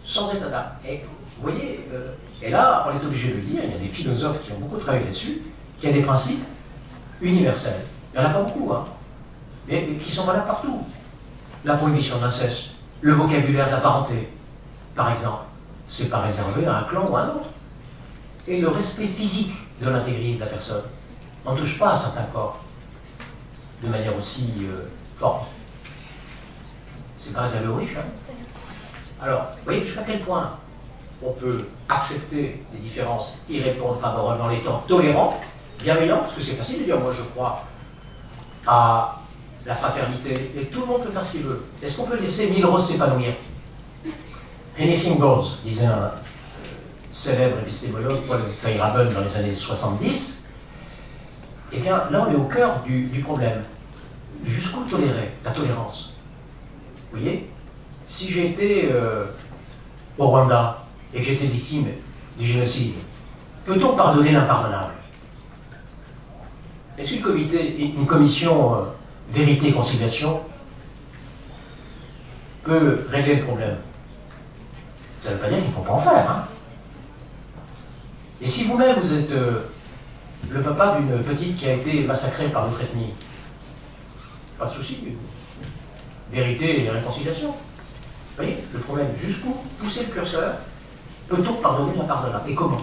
sans état d'âme. Et vous voyez, et là, on est obligé de le dire, il y a des philosophes qui ont beaucoup travaillé là-dessus, qui ont des principes universels. Il n'y en a pas beaucoup, hein, mais qui sont valables partout. La prohibition de l'inceste, le vocabulaire de la parenté, par exemple, c'est pas réservé à un clan ou à un autre. Et le respect physique de l'intégrité de la personne. On ne touche pas à certains corps de manière aussi forte. C'est pas réservé aux riches, hein. Alors, vous voyez jusqu'à quel point on peut accepter les différences, y répondre favorablement en étant tolérant, bienveillant, parce que c'est facile de dire, moi je crois à la fraternité, et tout le monde peut faire ce qu'il veut. Est-ce qu'on peut laisser 1000 roses s'épanouir? Anything goes, disait un célèbre épistémologue, Paul Feyerabend, dans les années 70. Eh bien, là, on est au cœur du problème. Jusqu'où tolérer la tolérance? Vous voyez, si j'étais au Rwanda et que j'étais victime du génocide, peut-on pardonner l'impardonnable? Est-ce qu'une commission vérité et conciliation peut régler le problème? Ça ne veut pas dire qu'il ne faut pas en faire. Hein. Et si vous-même, vous êtes le papa d'une petite qui a été massacrée par notre ethnie, pas de souci. Vérité et réconciliation. Vous voyez, le problème, jusqu'où pousser le curseur? Peut-on pardonner l'impardonnable? Et comment?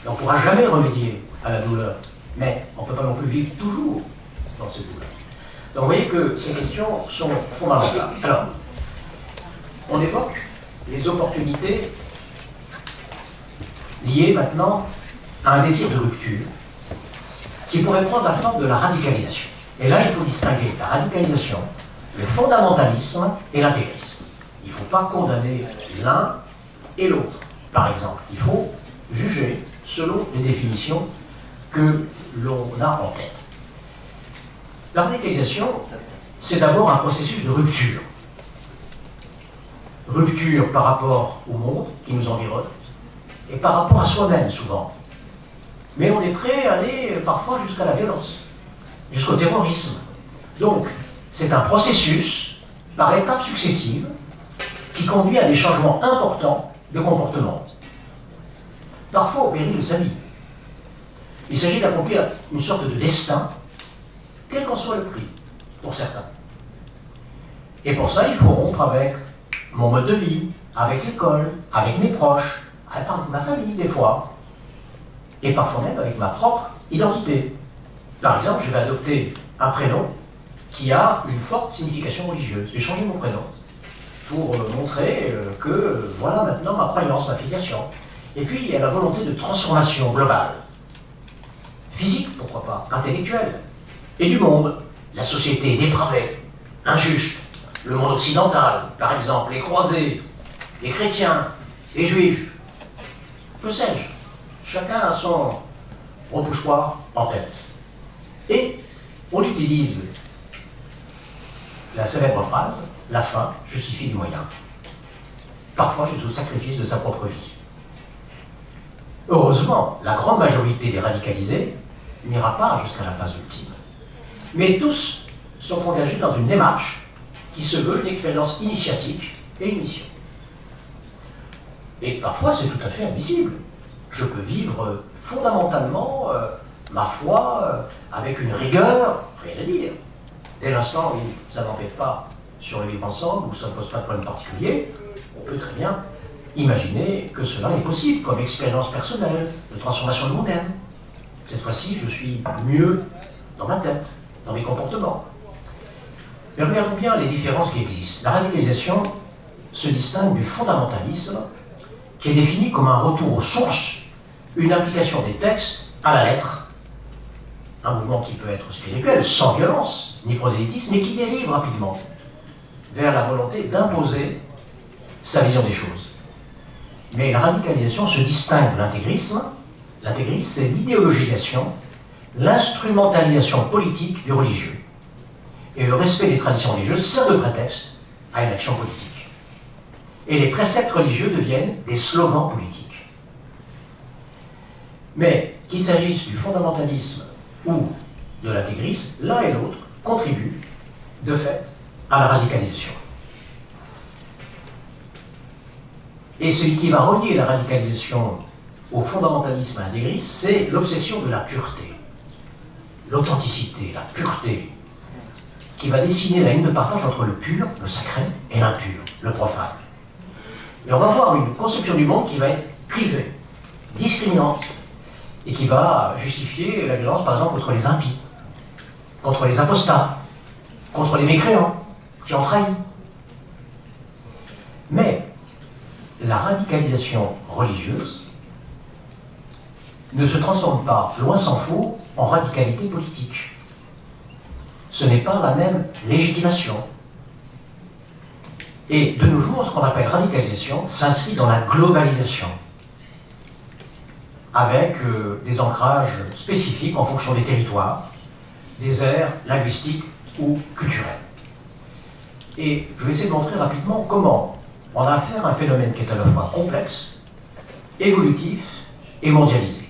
Et on ne pourra jamais remédier à la douleur, mais on ne peut pas non plus vivre toujours dans cette douleur. Donc vous voyez que ces questions sont fondamentales. Alors, on évoque les opportunités liées maintenant à un désir de rupture qui pourrait prendre la forme de la radicalisation. Et là, il faut distinguer la radicalisation, le fondamentalisme et l'intégrisme. Il ne faut pas condamner l'un et l'autre. Par exemple, il faut juger selon les définitions que l'on a en tête. La radicalisation, c'est d'abord un processus de rupture. Rupture par rapport au monde qui nous environne et par rapport à soi-même souvent. Mais on est prêt à aller parfois jusqu'à la violence, jusqu'au terrorisme. Donc, c'est un processus par étapes successives qui conduit à des changements importants de comportement. Parfois au péril de sa vie. Il s'agit d'accomplir une sorte de destin, quel qu'en soit le prix, pour certains. Et pour ça, il faut rompre avec mon mode de vie, avec l'école, avec mes proches, avec ma famille des fois, et parfois même avec ma propre identité. Par exemple, je vais adopter un prénom qui a une forte signification religieuse. J'ai changé mon prénom pour montrer que voilà maintenant ma croyance, ma filiation. Et puis il y a la volonté de transformation globale. Physique, pourquoi pas, intellectuelle. Et du monde. La société est dépravée, injuste. Le monde occidental, par exemple, les croisés, les chrétiens, les juifs. Que sais-je? Chacun a son repoussoir en tête. Et on utilise la célèbre phrase « la fin justifie les moyens », parfois jusqu'au sacrifice de sa propre vie. Heureusement, la grande majorité des radicalisés n'ira pas jusqu'à la phase ultime. Mais tous sont engagés dans une démarche qui se veut une expérience initiatique et une mission. Et parfois, c'est tout à fait admissible. Je peux vivre fondamentalement ma foi avec une rigueur, rien à dire. Dès l'instant où ça n'empêche pas sur le vivre ensemble, où ça ne pose pas de problème particulier, on peut très bien imaginer que cela est possible comme expérience personnelle de transformation de moi-même. Cette fois-ci, je suis mieux dans ma tête, dans mes comportements. Mais regardons bien les différences qui existent. La radicalisation se distingue du fondamentalisme, qui est défini comme un retour aux sources, une application des textes à la lettre, un mouvement qui peut être spirituel, sans violence, ni prosélytisme, mais qui dérive rapidement vers la volonté d'imposer sa vision des choses. Mais la radicalisation se distingue de l'intégrisme. L'intégrisme, c'est l'idéologisation, l'instrumentalisation politique du religieux. Et le respect des traditions religieuses sert de prétexte à une action politique. Et les préceptes religieux deviennent des slogans politiques. Mais qu'il s'agisse du fondamentalisme ou de l'intégrisme, l'un et l'autre contribuent, de fait, à la radicalisation. Et celui qui va relier la radicalisation au fondamentalisme et à l'intégrisme, c'est l'obsession de la pureté, l'authenticité, la pureté, qui va dessiner la ligne de partage entre le pur, le sacré, et l'impur, le profane. Et on va voir une conception du monde qui va être clivée, discriminante, et qui va justifier la violence, par exemple, contre les impies, contre les apostats, contre les mécréants, qui ont trahi. Mais la radicalisation religieuse ne se transforme pas, loin s'en faut, en radicalité politique. Ce n'est pas la même légitimation. Et de nos jours, ce qu'on appelle radicalisation s'inscrit dans la globalisation, avec des ancrages spécifiques en fonction des territoires, des aires linguistiques ou culturelles. Et je vais essayer de montrer rapidement comment on a affaire à un phénomène qui est à la fois complexe, évolutif et mondialisé.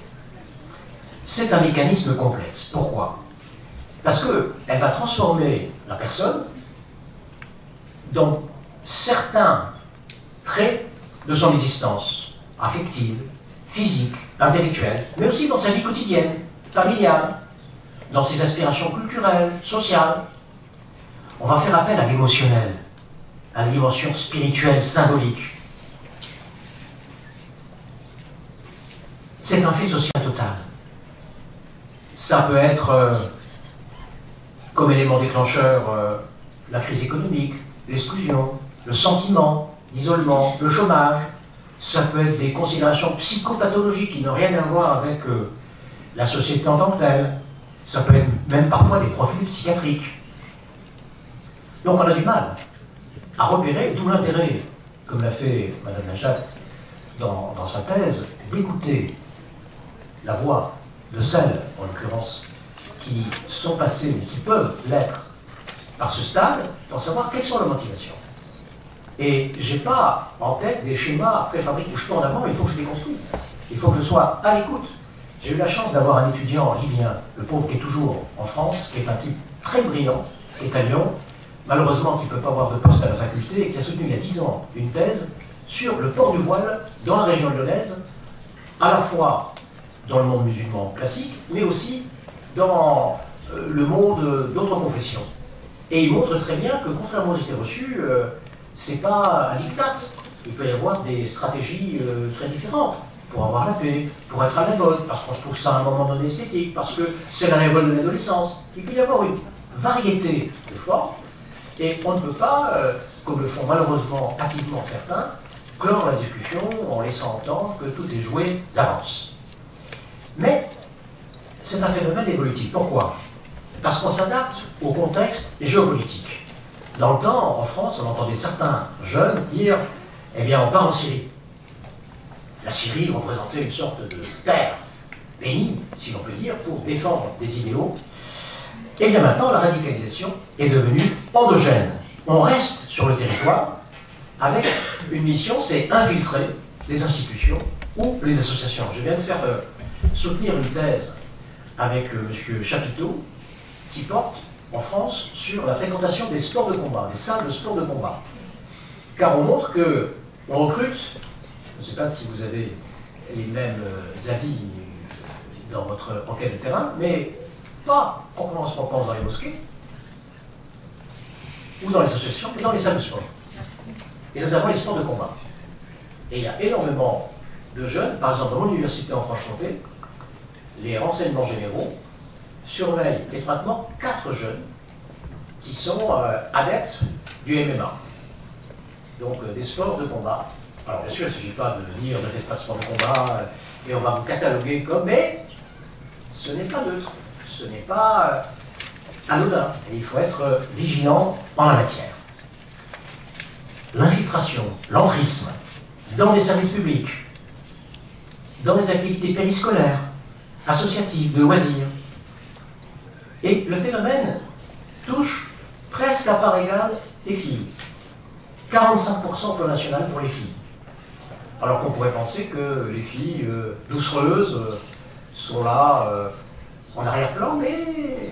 C'est un mécanisme complexe. Pourquoi? Parce qu'elle va transformer la personne dans certains traits de son existence, affective, physique, intellectuelle, mais aussi dans sa vie quotidienne, familiale, dans ses aspirations culturelles, sociales. On va faire appel à l'émotionnel, à la dimension spirituelle, symbolique. C'est un fait social total. Ça peut être, comme élément déclencheur, la crise économique, l'exclusion, le sentiment d'isolement, le chômage. Ça peut être des considérations psychopathologiques qui n'ont rien à voir avec la société en tant que telle. Ça peut être même parfois des profils psychiatriques. Donc on a du mal à repérer, d'où l'intérêt, comme l'a fait Mme Najat dans sa thèse, d'écouter la voix de celles, en l'occurrence, qui sont passées ou qui peuvent l'être par ce stade, pour savoir quelles sont leurs motivations. Et je n'ai pas en tête des schémas préfabriqués où je peux en avant, il faut que je les construise. Il faut que je sois à l'écoute. J'ai eu la chance d'avoir un étudiant libyen, le pauvre qui est toujours en France, qui est un type très brillant, qui est à Lyon, malheureusement qui ne peut pas avoir de poste à la faculté, et qui a soutenu il y a 10 ans une thèse sur le port du voile dans la région lyonnaise, à la fois dans le monde musulman classique, mais aussi dans le monde d'autres confessions. Et il montre très bien que, contrairement aux idées reçues, c'est pas un diktat. Il peut y avoir des stratégies très différentes pour avoir la paix, pour être à la mode, parce qu'on se trouve ça à un moment donné esthétique, parce que c'est la révolte de l'adolescence. Il peut y avoir une variété de formes, et on ne peut pas, comme le font malheureusement activement certains, clore la discussion en laissant entendre que tout est joué d'avance. Mais c'est un phénomène évolutif. Pourquoi? Parce qu'on s'adapte au contexte géopolitique. Dans le temps, en France, on entendait certains jeunes dire « Eh bien, on part en Syrie ». La Syrie représentait une sorte de terre bénie, si l'on peut dire, pour défendre des idéaux. Et bien maintenant, la radicalisation est devenue endogène. On reste sur le territoire avec une mission, c'est infiltrer les institutions ou les associations. Je viens de faire soutenir une thèse avec M. Chapiteau, qui porte en France sur la fréquentation des sports de combat, des salles de sport de combat. Car on montre qu'on recrute, je ne sais pas si vous avez les mêmes avis dans votre enquête de terrain, mais pas en commençant dans les mosquées ou dans les associations, mais dans les salles de sport. Et notamment les sports de combat. Et il y a énormément de jeunes, par exemple dans mon université en Franche-Comté, les renseignements généraux surveillent étroitement 4 jeunes qui sont adeptes du MMA. Donc des sports de combat. Alors bien sûr, il ne s'agit pas de dire ne faites pas de sport de combat et on va vous cataloguer comme, mais ce n'est pas neutre, ce n'est pas anodin. Et il faut être vigilant en la matière. L'infiltration, l'entrisme, dans des services publics, dans des activités périscolaires, associatives, de loisirs. Et le phénomène touche presque à part égale les filles. 45% au plan national pour les filles. Alors qu'on pourrait penser que les filles doucereuses sont là en arrière-plan, mais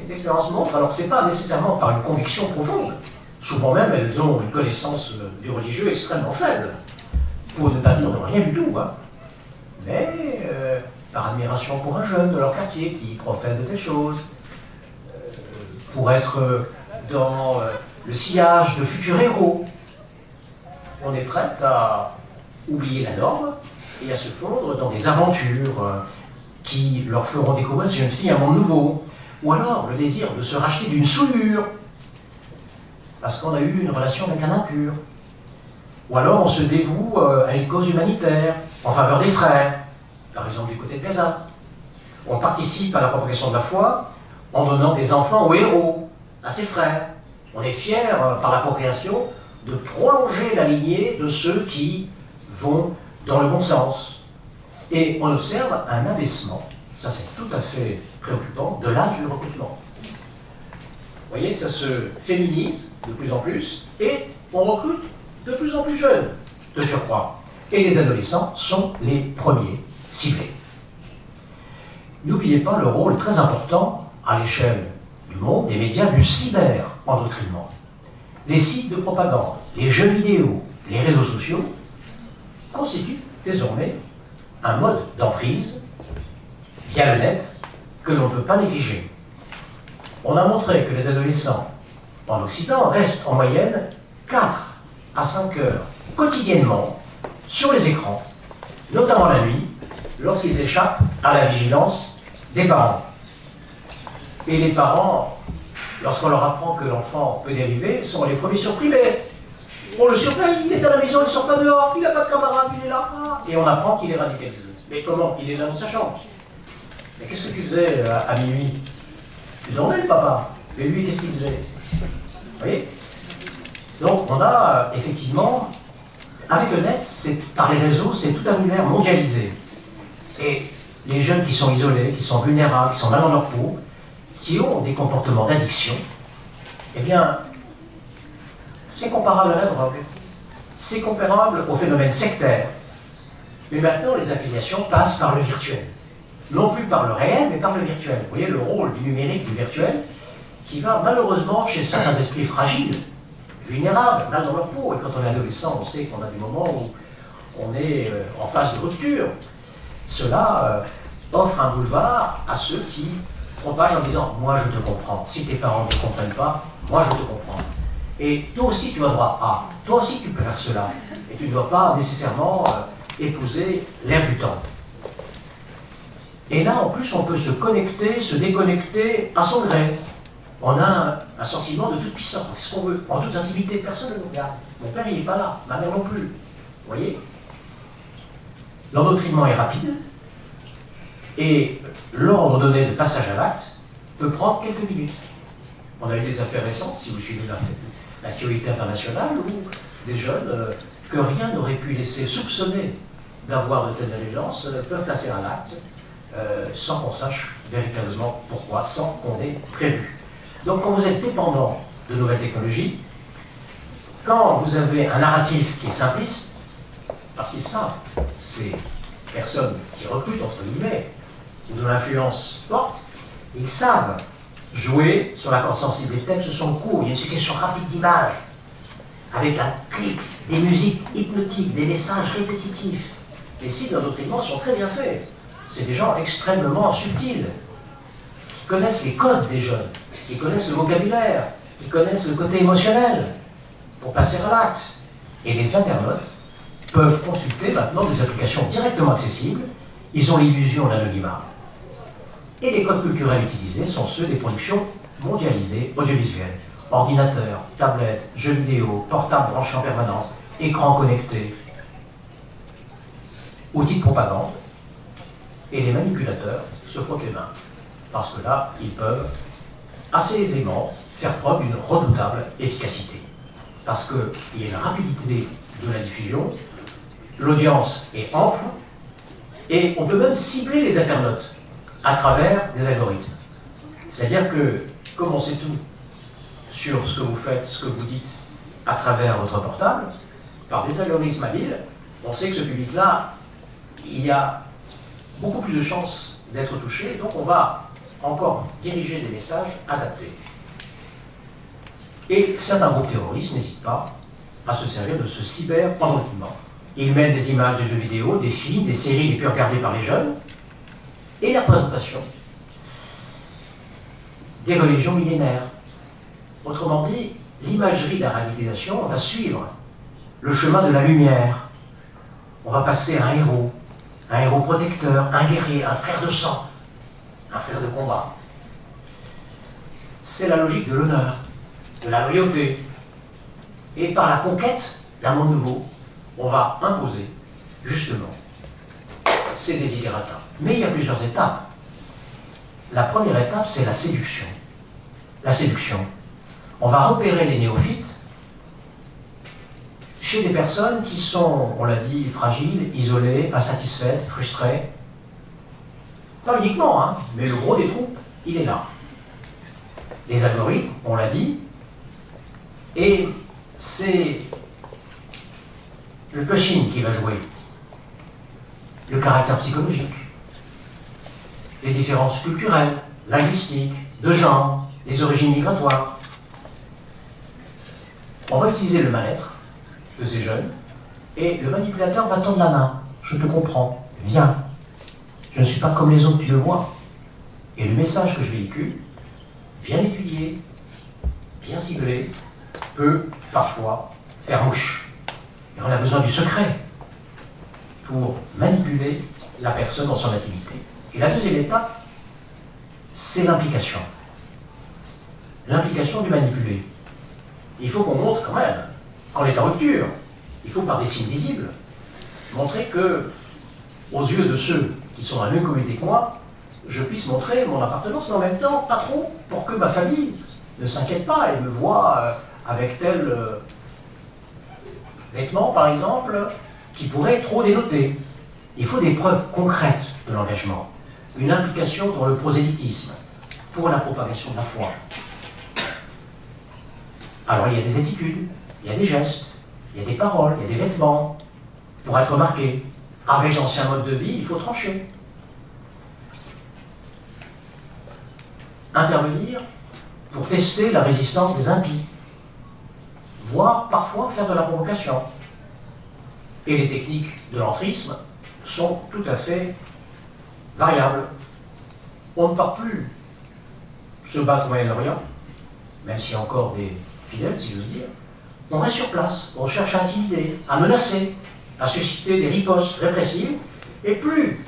l'expérience montre. Alors c'est pas nécessairement par une conviction profonde. Souvent même, elles ont une connaissance du religieux extrêmement faible, pour ne pas dire de rien du tout, hein. Mais par admiration pour un jeune de leur quartier qui professe de telles choses, pour être dans le sillage de futurs héros. On est prêt à oublier la norme et à se fondre dans des aventures qui leur feront découvrir ces jeunes filles un monde nouveau. Ou alors le désir de se racheter d'une souillure, parce qu'on a eu une relation avec un impur. Ou alors on se dévoue à une cause humanitaire, en faveur des frères, par exemple du côté de Gaza. On participe à la propagation de la foi en donnant des enfants aux héros, à ses frères. On est fier par la procréation de prolonger la lignée de ceux qui vont dans le bon sens. Et on observe un abaissement, ça c'est tout à fait préoccupant, de l'âge du recrutement. Vous voyez, ça se féminise de plus en plus, et on recrute de plus en plus jeunes, de surcroît. Et les adolescents sont les premiers ciblés. N'oubliez pas le rôle très important, à l'échelle du monde, des médias du cyber-endoctrinement. Les sites de propagande, les jeux vidéo, les réseaux sociaux constituent désormais un mode d'emprise via le net que l'on ne peut pas négliger. On a montré que les adolescents en Occident restent en moyenne 4 à 5 heures quotidiennement sur les écrans, notamment la nuit, lorsqu'ils échappent à la vigilance des parents. Et les parents, lorsqu'on leur apprend que l'enfant peut dériver, sont les premiers surpris, mais on le surveille, il est à la maison, il ne sort pas dehors, il n'a pas de camarade, il est là. Et on apprend qu'il est radicalisé. Mais comment? Il est là dans sa chambre. Mais qu'est-ce que tu faisais à minuit? Tu dormais, le papa. Mais lui, qu'est-ce qu'il faisait? Vous voyez? Donc on a effectivement, avec le net, par les réseaux, c'est tout un univers mondialisé. Et les jeunes qui sont isolés, qui sont vulnérables, qui sont mal dans leur peau, qui ont des comportements d'addiction, eh bien, c'est comparable à la drogue. C'est comparable au phénomène sectaire. Mais maintenant, les affiliations passent par le virtuel. Non plus par le réel, mais par le virtuel. Vous voyez le rôle du numérique, du virtuel, qui va malheureusement chez certains esprits fragiles, vulnérables, mal dans leur peau. Et quand on est adolescent, on sait qu'on a des moments où on est en phase de rupture. Cela offre un boulevard à ceux qui propagent en disant « moi je te comprends, si tes parents ne te comprennent pas, moi je te comprends. Et toi aussi tu as droit à, toi aussi tu peux faire cela, et tu ne dois pas nécessairement épouser l'air du temps. » Et là en plus on peut se connecter, se déconnecter à son gré. On a un sentiment de toute puissance, on fait ce qu'on veut, en toute intimité, personne ne nous regarde. Mon père il n'est pas là, ma mère non plus. Vous voyez? L'endoctrinement est rapide, et l'ordre donné de passage à l'acte peut prendre quelques minutes. On a eu des affaires récentes, si vous suivez l'actualité internationale, où des jeunes que rien n'aurait pu laisser soupçonner d'avoir de telles allégeances peuvent passer à l'acte sans qu'on sache véritablement pourquoi, sans qu'on ait prévu. Donc quand vous êtes dépendant de nouvelles technologies, quand vous avez un narratif qui est simpliste, parce qu'ils savent, ces personnes qui recrutent, entre guillemets, ou de l'influence forte, ils savent jouer sur la corde sensible. Les textes sont courts, il y a une succession rapide d'images, avec un clic, des musiques hypnotiques, des messages répétitifs. Les sites d'endoctrinement sont très bien faits. C'est des gens extrêmement subtils, qui connaissent les codes des jeunes, qui connaissent le vocabulaire, qui connaissent le côté émotionnel, pour passer à l'acte. Et les internautes peuvent consulter maintenant des applications directement accessibles. Ils ont l'illusion d'anonymat. Et les codes culturels utilisés sont ceux des productions mondialisées audiovisuelles. Ordinateurs, tablettes, jeux vidéo, portables branchés en permanence, écrans connectés, outils de propagande. Et les manipulateurs se frottent les mains. Parce que là, ils peuvent assez aisément faire preuve d'une redoutable efficacité. Parce qu'il y a une rapidité de la diffusion, l'audience est ample, et on peut même cibler les internautes à travers des algorithmes. C'est-à-dire que, comme on sait tout sur ce que vous faites, ce que vous dites à travers votre portable, par des algorithmes habiles, on sait que ce public-là, il y a beaucoup plus de chances d'être touché, donc on va encore diriger des messages adaptés. Et certains groupes terroristes n'hésitent pas à se servir de ce cyber-endoctrinement. Ils mettent des images des jeux vidéo, des films, des séries les plus regardées par les jeunes, et la présentation des religions millénaires. Autrement dit, l'imagerie de la radicalisation va suivre le chemin de la lumière. On va passer à un héros protecteur, un guerrier, un frère de sang, un frère de combat. C'est la logique de l'honneur, de la loyauté. Et par la conquête d'un monde nouveau, on va imposer, justement, ces desiderata. Mais il y a plusieurs étapes. La première étape, c'est la séduction. La séduction. On va repérer les néophytes chez des personnes qui sont, on l'a dit, fragiles, isolées, insatisfaites, frustrées. Pas uniquement, hein, mais le gros des troupes, il est là. Les algorithmes, on l'a dit, et c'est le pushing qui va jouer, le caractère psychologique, les différences culturelles, linguistiques, de genre, les origines migratoires. On va utiliser le mal-être de ces jeunes, et le manipulateur va tendre la main. Je te comprends, viens. Je ne suis pas comme les autres, tu le vois. Et le message que je véhicule, bien étudié, bien ciblé, peut parfois faire mouche. Et on a besoin du secret pour manipuler la personne dans son activité. Et la deuxième étape, c'est l'implication. L'implication du manipulé. Il faut qu'on montre quand même qu'on est en rupture. Il faut par des signes visibles montrer que, aux yeux de ceux qui sont dans la même communauté que moi, je puisse montrer mon appartenance, mais en même temps, pas trop, pour que ma famille ne s'inquiète pas et me voit avec tel vêtement, par exemple, qui pourrait trop dénoter. Il faut des preuves concrètes de l'engagement, une implication dans le prosélytisme, pour la propagation de la foi. Alors il y a des attitudes, il y a des gestes, il y a des paroles, il y a des vêtements, pour être marqués. Avec l'ancien mode de vie, il faut trancher. Intervenir pour tester la résistance des impies, voire parfois faire de la provocation. Et les techniques de l'entrisme sont tout à fait variables. On ne part plus se battre au Moyen-Orient, même s'il y a encore des fidèles, si j'ose dire. On reste sur place, on cherche à intimider, à menacer, à susciter des ripostes répressives, et plus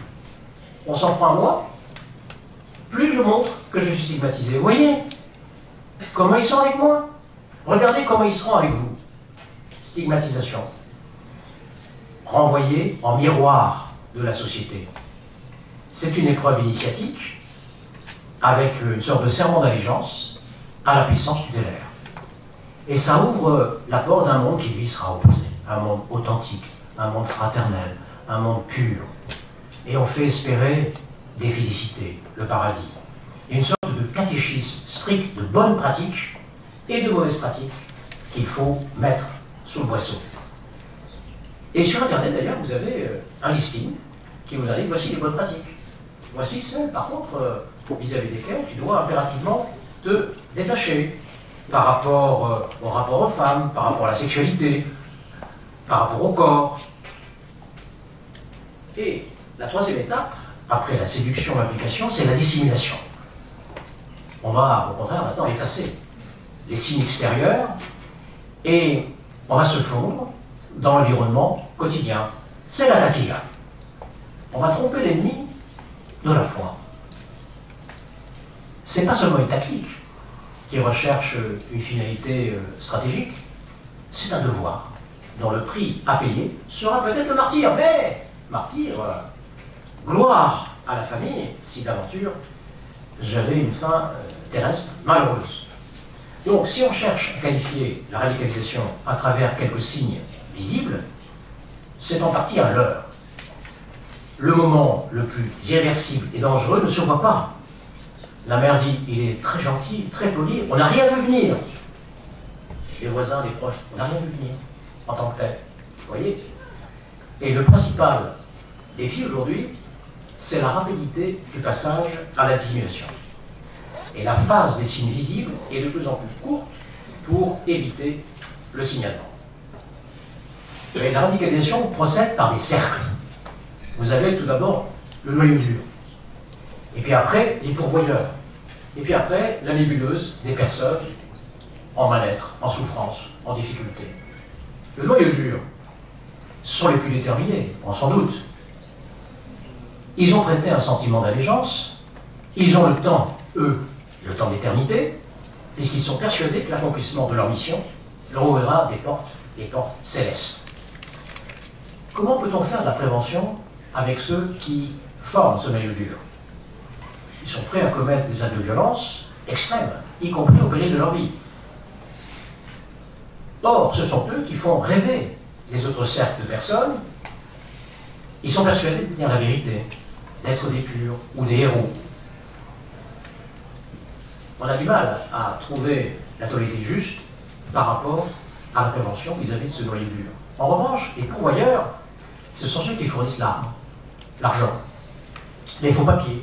on s'en prend à moi, plus je montre que je suis stigmatisé. Vous voyez comment ils sont avec moi? Regardez comment ils seront avec vous. Stigmatisation. Renvoyé en miroir de la société. C'est une épreuve initiatique avec une sorte de serment d'allégeance à la puissance tutélaire. Et ça ouvre la porte d'un monde qui lui sera opposé, un monde authentique, un monde fraternel, un monde pur. Et on fait espérer des félicités, le paradis. Et une sorte de catéchisme strict de bonnes pratiques et de mauvaises pratiques qu'il faut mettre sous le boisseau. Et sur Internet, d'ailleurs, vous avez un listing qui vous indique voici les bonnes pratiques. Voici celles, par contre, vis-à-vis desquelles tu dois impérativement te détacher par rapport au rapport aux femmes, par rapport à la sexualité, par rapport au corps. Et la troisième étape, après la séduction, l'application, c'est la dissimulation. On va, au contraire, maintenant effacer les signes extérieurs et on va se fondre dans l'environnement quotidien. C'est la taquilla. On va tromper l'ennemi de la foi. C'est pas seulement une tactique qui recherche une finalité stratégique, c'est un devoir dont le prix à payer sera peut-être le martyre, mais martyr, gloire à la famille si d'aventure j'avais une fin terrestre malheureuse. Donc si on cherche à qualifier la radicalisation à travers quelques signes visibles, c'est en partie un leurre. Le moment le plus irréversible et dangereux ne se voit pas. La mère dit, il est très gentil, très poli, on n'a rien vu venir. Les voisins, les proches, on n'a rien vu venir en tant que tel. Vous voyez? Et le principal défi aujourd'hui, c'est la rapidité du passage à la dissimulation. Et la phase des signes visibles est de plus en plus courte pour éviter le signalement. Et la radicalisation procède par des cercles. Vous avez tout d'abord le noyau dur. Et puis après, les pourvoyeurs. Et puis après, la nébuleuse des personnes en mal-être, en souffrance, en difficulté. Le noyau dur sont les plus déterminés, on s'en doute. Ils ont prêté un sentiment d'allégeance, ils ont le temps, eux, le temps d'éternité, puisqu'ils sont persuadés que l'accomplissement de leur mission leur ouvrira des portes célestes. Comment peut-on faire de la prévention avec ceux qui forment ce noyau dur? Ils sont prêts à commettre des actes de violence extrêmes, y compris au péril de leur vie. Or, ce sont eux qui font rêver les autres cercles de personnes, ils sont persuadés de dire la vérité, d'être des purs ou des héros. On a du mal à trouver la tonalité juste par rapport à la prévention vis-à-vis de ce noyau dur. En revanche, les pourvoyeurs, ce sont ceux qui fournissent l'arme, l'argent, les faux papiers,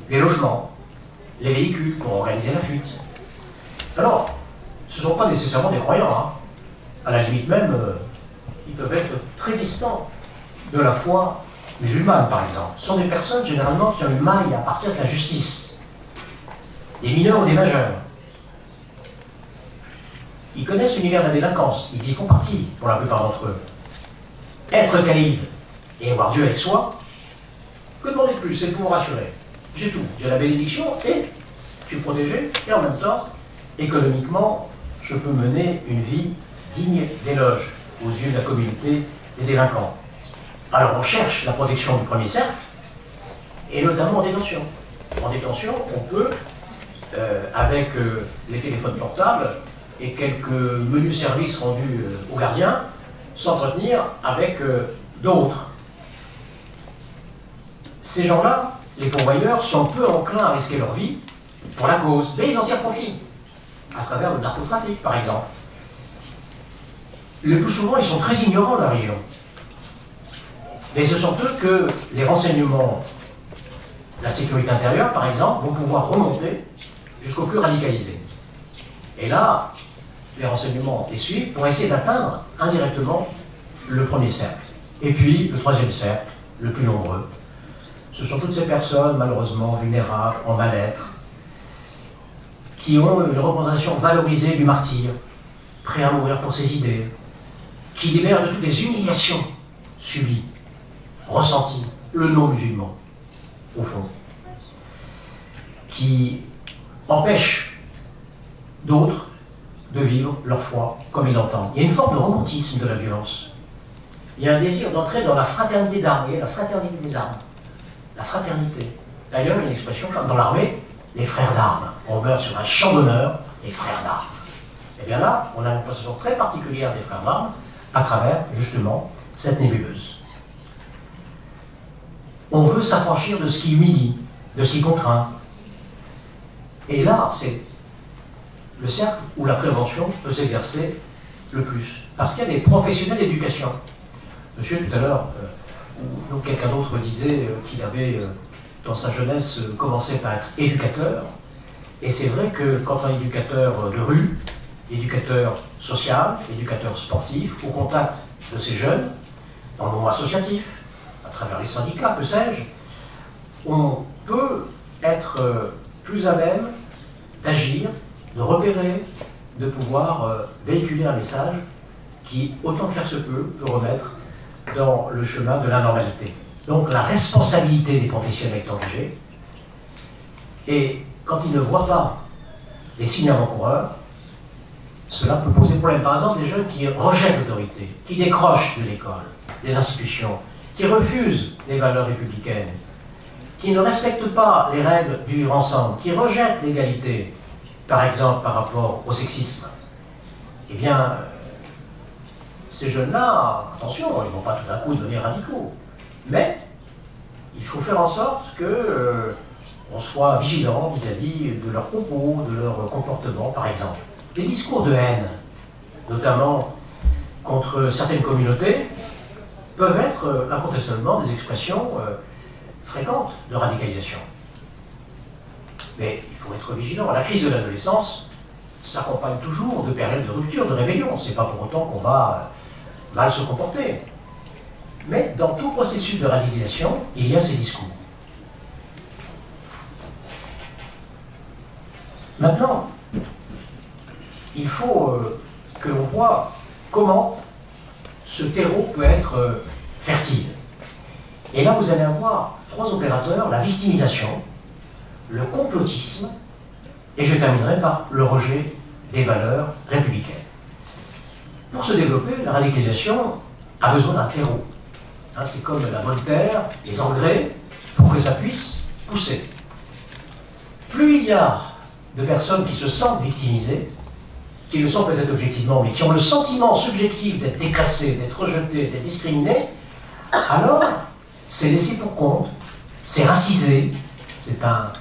les logements, les véhicules pour organiser la fuite. Alors, ce ne sont pas nécessairement des croyants, hein. À la limite même, ils peuvent être très distants de la foi musulmane, par exemple. Ce sont des personnes, généralement, qui ont une maille à partir de la justice. Des mineurs ou des majeurs. Ils connaissent l'univers de la délinquance, ils y font partie, pour la plupart d'entre eux. Être caïd et avoir Dieu avec soi, que demander de plus? C'est pour me rassurer. J'ai tout. J'ai la bénédiction et je suis protégé, et en même temps, économiquement, je peux mener une vie digne d'éloge aux yeux de la communauté des délinquants. Alors on cherche la protection du premier cercle, et notamment en détention. En détention, on peut, avec les téléphones portables et quelques menus services rendus aux gardiens, s'entretenir avec d'autres. Ces gens-là, les pourvoyeurs, sont peu enclins à risquer leur vie pour la cause, mais ils en tirent profit, à travers le narcotrafic, par exemple. Le plus souvent, ils sont très ignorants de la région. Mais ce sont eux que les renseignements, la sécurité intérieure, par exemple, vont pouvoir remonter jusqu'au plus radicalisé. Et là, les renseignements les suivent pour essayer d'atteindre indirectement le premier cercle. Et puis, le troisième cercle, le plus nombreux. Ce sont toutes ces personnes, malheureusement, vulnérables, en mal-être, qui ont une représentation valorisée du martyr, prêt à mourir pour ses idées, qui libèrent de toutes les humiliations subies, ressenties, le non-musulman, au fond, qui empêchent d'autres de vivre leur foi comme ils l'entendent. Il y a une forme de romantisme de la violence. Il y a un désir d'entrer dans la fraternité d'armes, la fraternité des armes. La fraternité. D'ailleurs, il y a une expression dans l'armée, les frères d'armes. On meurt sur un champ d'honneur, les frères d'armes. Et bien là, on a une position très particulière des frères d'armes à travers, justement, cette nébuleuse. On veut s'affranchir de ce qui humilie, de ce qui contraint. Et là, c'est le cercle où la prévention peut s'exercer le plus. Parce qu'il y a des professionnels d'éducation. Monsieur, tout à l'heure, ou quelqu'un d'autre disait qu'il avait, dans sa jeunesse, commencé par être éducateur. Et c'est vrai que quand on est éducateur de rue, éducateur social, éducateur sportif, au contact de ces jeunes, dans le monde associatif, à travers les syndicats, que sais-je, on peut être plus à même d'agir, de repérer, de pouvoir véhiculer un message qui, autant que faire se peut remettre dans le chemin de la normalité. Donc la responsabilité des professionnels est engagée, et quand ils ne voient pas les signes avant-coureurs, cela peut poser problème. Par exemple, des jeunes qui rejettent l'autorité, qui décrochent de l'école, des institutions, qui refusent les valeurs républicaines, qui ne respectent pas les règles du vivre ensemble, qui rejettent l'égalité, par exemple par rapport au sexisme. Eh bien, ces jeunes-là, attention, ils ne vont pas tout d'un coup devenir radicaux. Mais il faut faire en sorte que on soit vigilant vis-à-vis de leurs propos, de leur comportement, par exemple. Les discours de haine, notamment contre certaines communautés, peuvent être incontestablement des expressions fréquentes de radicalisation. Mais il faut être vigilant. La crise de l'adolescence s'accompagne toujours de périodes de rupture, de rébellion. Ce n'est pas pour autant qu'on va mal se comporter. Mais dans tout processus de radicalisation, il y a ces discours. Maintenant, il faut que l'on voit comment ce terreau peut être fertile. Et là, vous allez avoir trois opérateurs: la victimisation, le complotisme, et je terminerai par le rejet des valeurs républicaines. Pour se développer, la radicalisation a besoin d'un terreau. Hein, c'est comme la bonne terre, les engrais, pour que ça puisse pousser. Plus il y a de personnes qui se sentent victimisées, qui le sont peut-être objectivement, mais qui ont le sentiment subjectif d'être déclassés, d'être rejetés, d'être discriminés, alors c'est laissé pour compte, c'est racisé, c'est un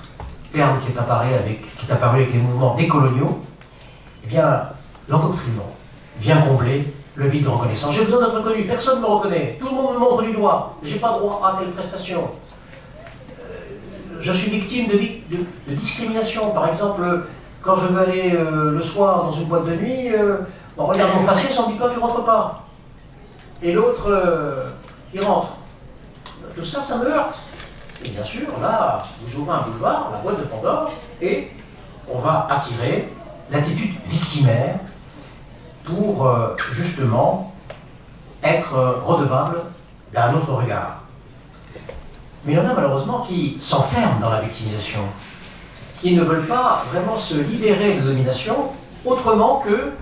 terme qui est apparu avec les mouvements décoloniaux, eh bien, l'endoctrinement vient combler le vide de reconnaissance. J'ai besoin d'être reconnu, personne ne me reconnaît, tout le monde me montre du doigt, j'ai pas droit à telle prestation. Je suis victime de discrimination, par exemple, quand je veux aller le soir dans une boîte de nuit, on regarde mon faciès, on me dit quoi, tu rentres pas. Et l'autre, il rentre. Tout ça, ça me heurte. Et bien sûr, là, vous ouvrez un boulevard, la boîte de Pandore, et on va attirer l'attitude victimaire pour justement être redevable d'un autre regard. Mais il y en a malheureusement qui s'enferment dans la victimisation, qui ne veulent pas vraiment se libérer de domination autrement que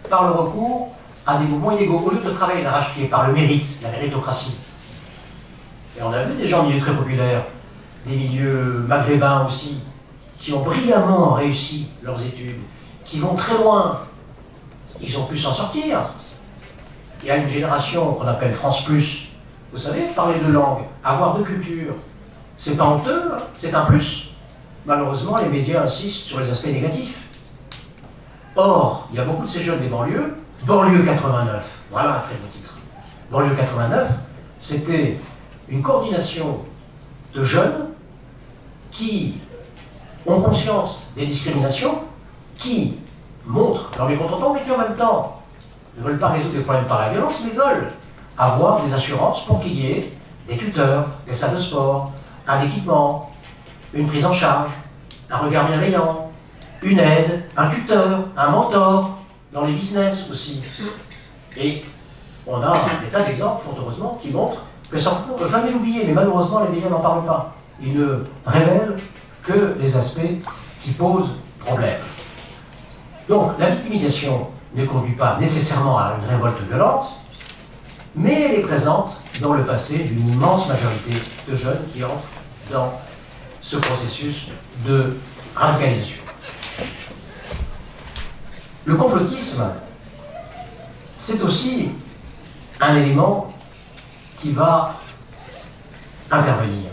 par le recours à des mouvements illégaux, au lieu de travailler d'arrache-pied par le mérite, la méritocratie. Et on a vu des gens de milieux très populaires, des milieux maghrébins aussi, qui ont brillamment réussi leurs études, qui vont très loin. Ils ont pu s'en sortir. Il y a une génération qu'on appelle France Plus. Vous savez, parler deux langues, avoir deux cultures, c'est pas honteux, hein, c'est un plus. Malheureusement, les médias insistent sur les aspects négatifs. Or, il y a beaucoup de ces jeunes des banlieues, banlieue 89, voilà un très beau titre. Banlieue 89, c'était une coordination de jeunes qui ont conscience des discriminations, qui montrent leur mécontentement, mais qui en même temps ne veulent pas résoudre les problèmes par la violence, mais veulent avoir des assurances pour qu'il y ait des tuteurs, des salles de sport, un équipement, une prise en charge, un regard bienveillant, une aide, un tuteur, un mentor, dans les business aussi. Et on a des tas d'exemples, fort heureusement, qui montrent que ça, on ne peut jamais l'oublier, mais malheureusement les médias n'en parlent pas. Ils ne révèlent que les aspects qui posent problème. Donc la victimisation ne conduit pas nécessairement à une révolte violente, mais elle est présente dans le passé d'une immense majorité de jeunes qui entrent dans ce processus de radicalisation. Le complotisme, c'est aussi un élément qui va intervenir.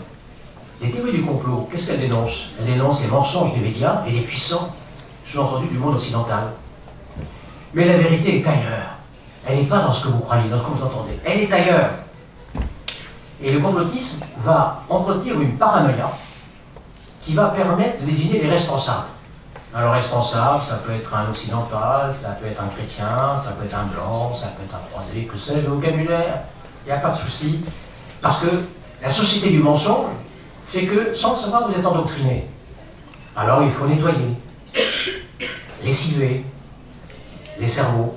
Les théories du complot, qu'est-ce qu'elles dénoncent? Elles dénoncent les mensonges des médias et des puissants, sous-entendu du monde occidental. Mais la vérité est ailleurs. Elle n'est pas dans ce que vous croyez, dans ce que vous entendez. Elle est ailleurs. Et le complotisme va entretenir une paranoïa qui va permettre de désigner les responsables. Alors responsable, ça peut être un occidental, ça peut être un chrétien, ça peut être un blanc, ça peut être un croisé, que sais-je, le vocabulaire. Il n'y a pas de souci. Parce que la société du mensonge fait que, sans le savoir, vous êtes endoctriné. Alors il faut nettoyer, lessiver les cerveaux.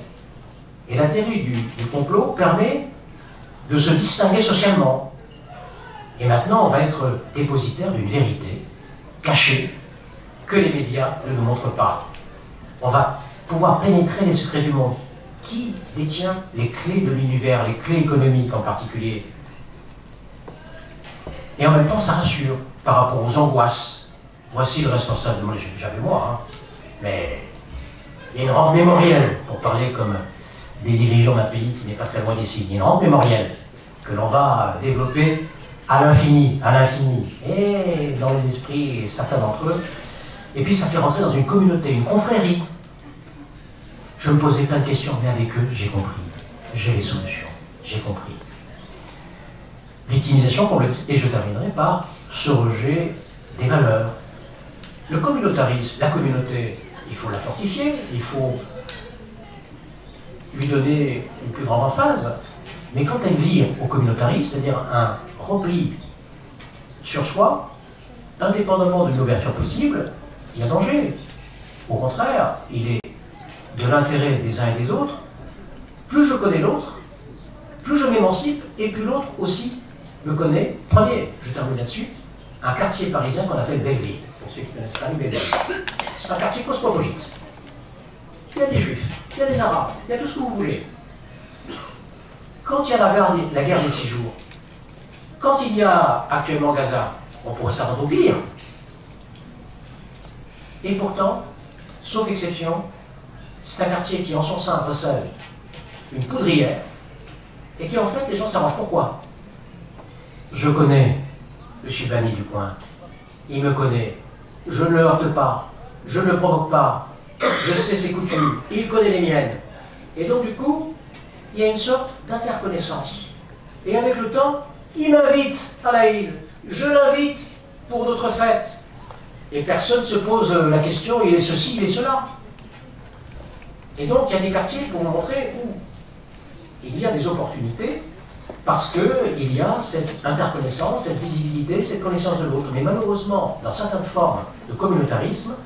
Et la théorie du complot permet de se distinguer socialement. Et maintenant, on va être dépositaire d'une vérité cachée que les médias ne nous montrent pas. On va pouvoir pénétrer les secrets du monde. Qui détient les clés de l'univers, les clés économiques en particulier? Et en même temps, ça rassure par rapport aux angoisses. Voici le responsable. Moi, j'avais moi, hein. Mais il y a une rente mémorielle, pour parler comme des dirigeants d'un pays qui n'est pas très loin d'ici. Il y a une rente mémorielle que l'on va développer à l'infini, et dans les esprits, certains d'entre eux. Et puis ça fait rentrer dans une communauté, une confrérie. Je me posais plein de questions, mais avec eux, j'ai compris. J'ai les solutions. J'ai compris. Victimisation, et je terminerai par ce rejet des valeurs. Le communautarisme, la communauté, il faut la fortifier, il faut lui donner une plus grande emphase, mais quand elle vire au communautarisme, c'est-à-dire un repli sur soi, indépendamment d'une ouverture possible, il y a danger. Au contraire, il est de l'intérêt des uns et des autres. Plus je connais l'autre, plus je m'émancipe, et plus l'autre aussi me connaît. Prenez, je termine là-dessus, un quartier parisien qu'on appelle Belleville, pour ceux qui connaissent Paris, Belleville. C'est un quartier cosmopolite. Il y a des juifs, il y a des arabes, il y a tout ce que vous voulez. Quand il y a la guerre des 6 jours, quand il y a actuellement Gaza, on pourrait s'attendre au pire. Et pourtant, sauf exception, c'est un quartier qui en son sein recèle une poudrière et qui en fait les gens s'arrangent. Pourquoi? Je connais le Chibani du coin, il me connaît, je ne le heurte pas, je ne le provoque pas, je sais ses coutumes, il connaît les miennes. Et donc du coup, il y a une sorte d'interconnaissance. Et avec le temps, il m'invite à la île, je l'invite pour d'autres fêtes. Et personne ne se pose la question, il est ceci, il est cela. Et donc il y a des quartiers pour vous montrer où il y a des opportunités parce qu'il y a cette interconnaissance, cette visibilité, cette connaissance de l'autre. Mais malheureusement, dans certaines formes de communautarisme,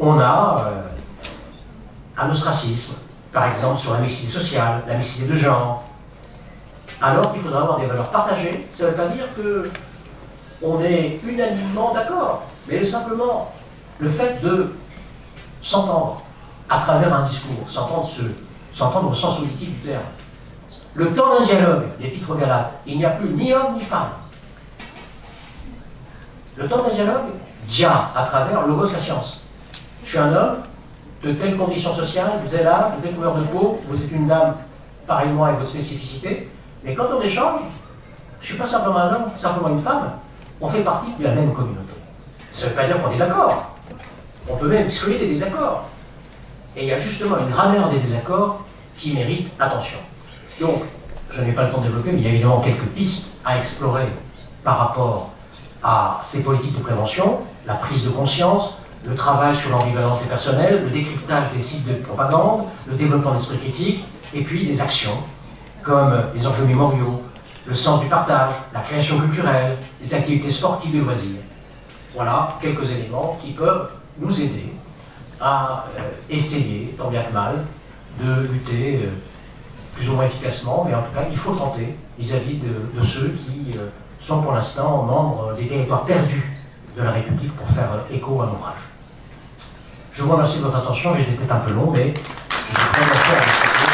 on a un ostracisme, par exemple sur la mixité sociale, la mixité de genre, alors qu'il faudra avoir des valeurs partagées. Ça ne veut pas dire qu'on est unanimement d'accord, mais simplement le fait de s'entendre à travers un discours, s'entendre au sens politique du terme. Le temps d'un dialogue, l'Épître aux Galates, il n'y a plus ni homme ni femme. Le temps d'un dialogue, dia, à travers logos la science. Je suis un homme de telle condition sociale, de tel âge, de telle couleur de peau, vous êtes une dame, pareillement avec votre spécificité. Mais quand on échange, je ne suis pas simplement un homme, simplement une femme, on fait partie de la même communauté. Ça ne veut pas dire qu'on est d'accord. On peut même exprimer des désaccords. Et il y a justement une grammaire des désaccords qui mérite attention. Donc, je n'ai pas le temps de développer, mais il y a évidemment quelques pistes à explorer par rapport à ces politiques de prévention, la prise de conscience, le travail sur l'ambivalence des personnels, le décryptage des sites de propagande, le développement d'esprit critique, et puis des actions comme les enjeux mémoriaux, le sens du partage, la création culturelle, les activités sportives et loisirs. Voilà quelques éléments qui peuvent nous aider à essayer, tant bien que mal, de lutter plus ou moins efficacement, mais en tout cas, il faut le tenter vis-à-vis de ceux qui sont pour l'instant membres des territoires perdus de la République pour faire écho à l'ouvrage. Je vous remercie de votre attention, j'ai été peut-être un peu long, mais je vous remercie à vous.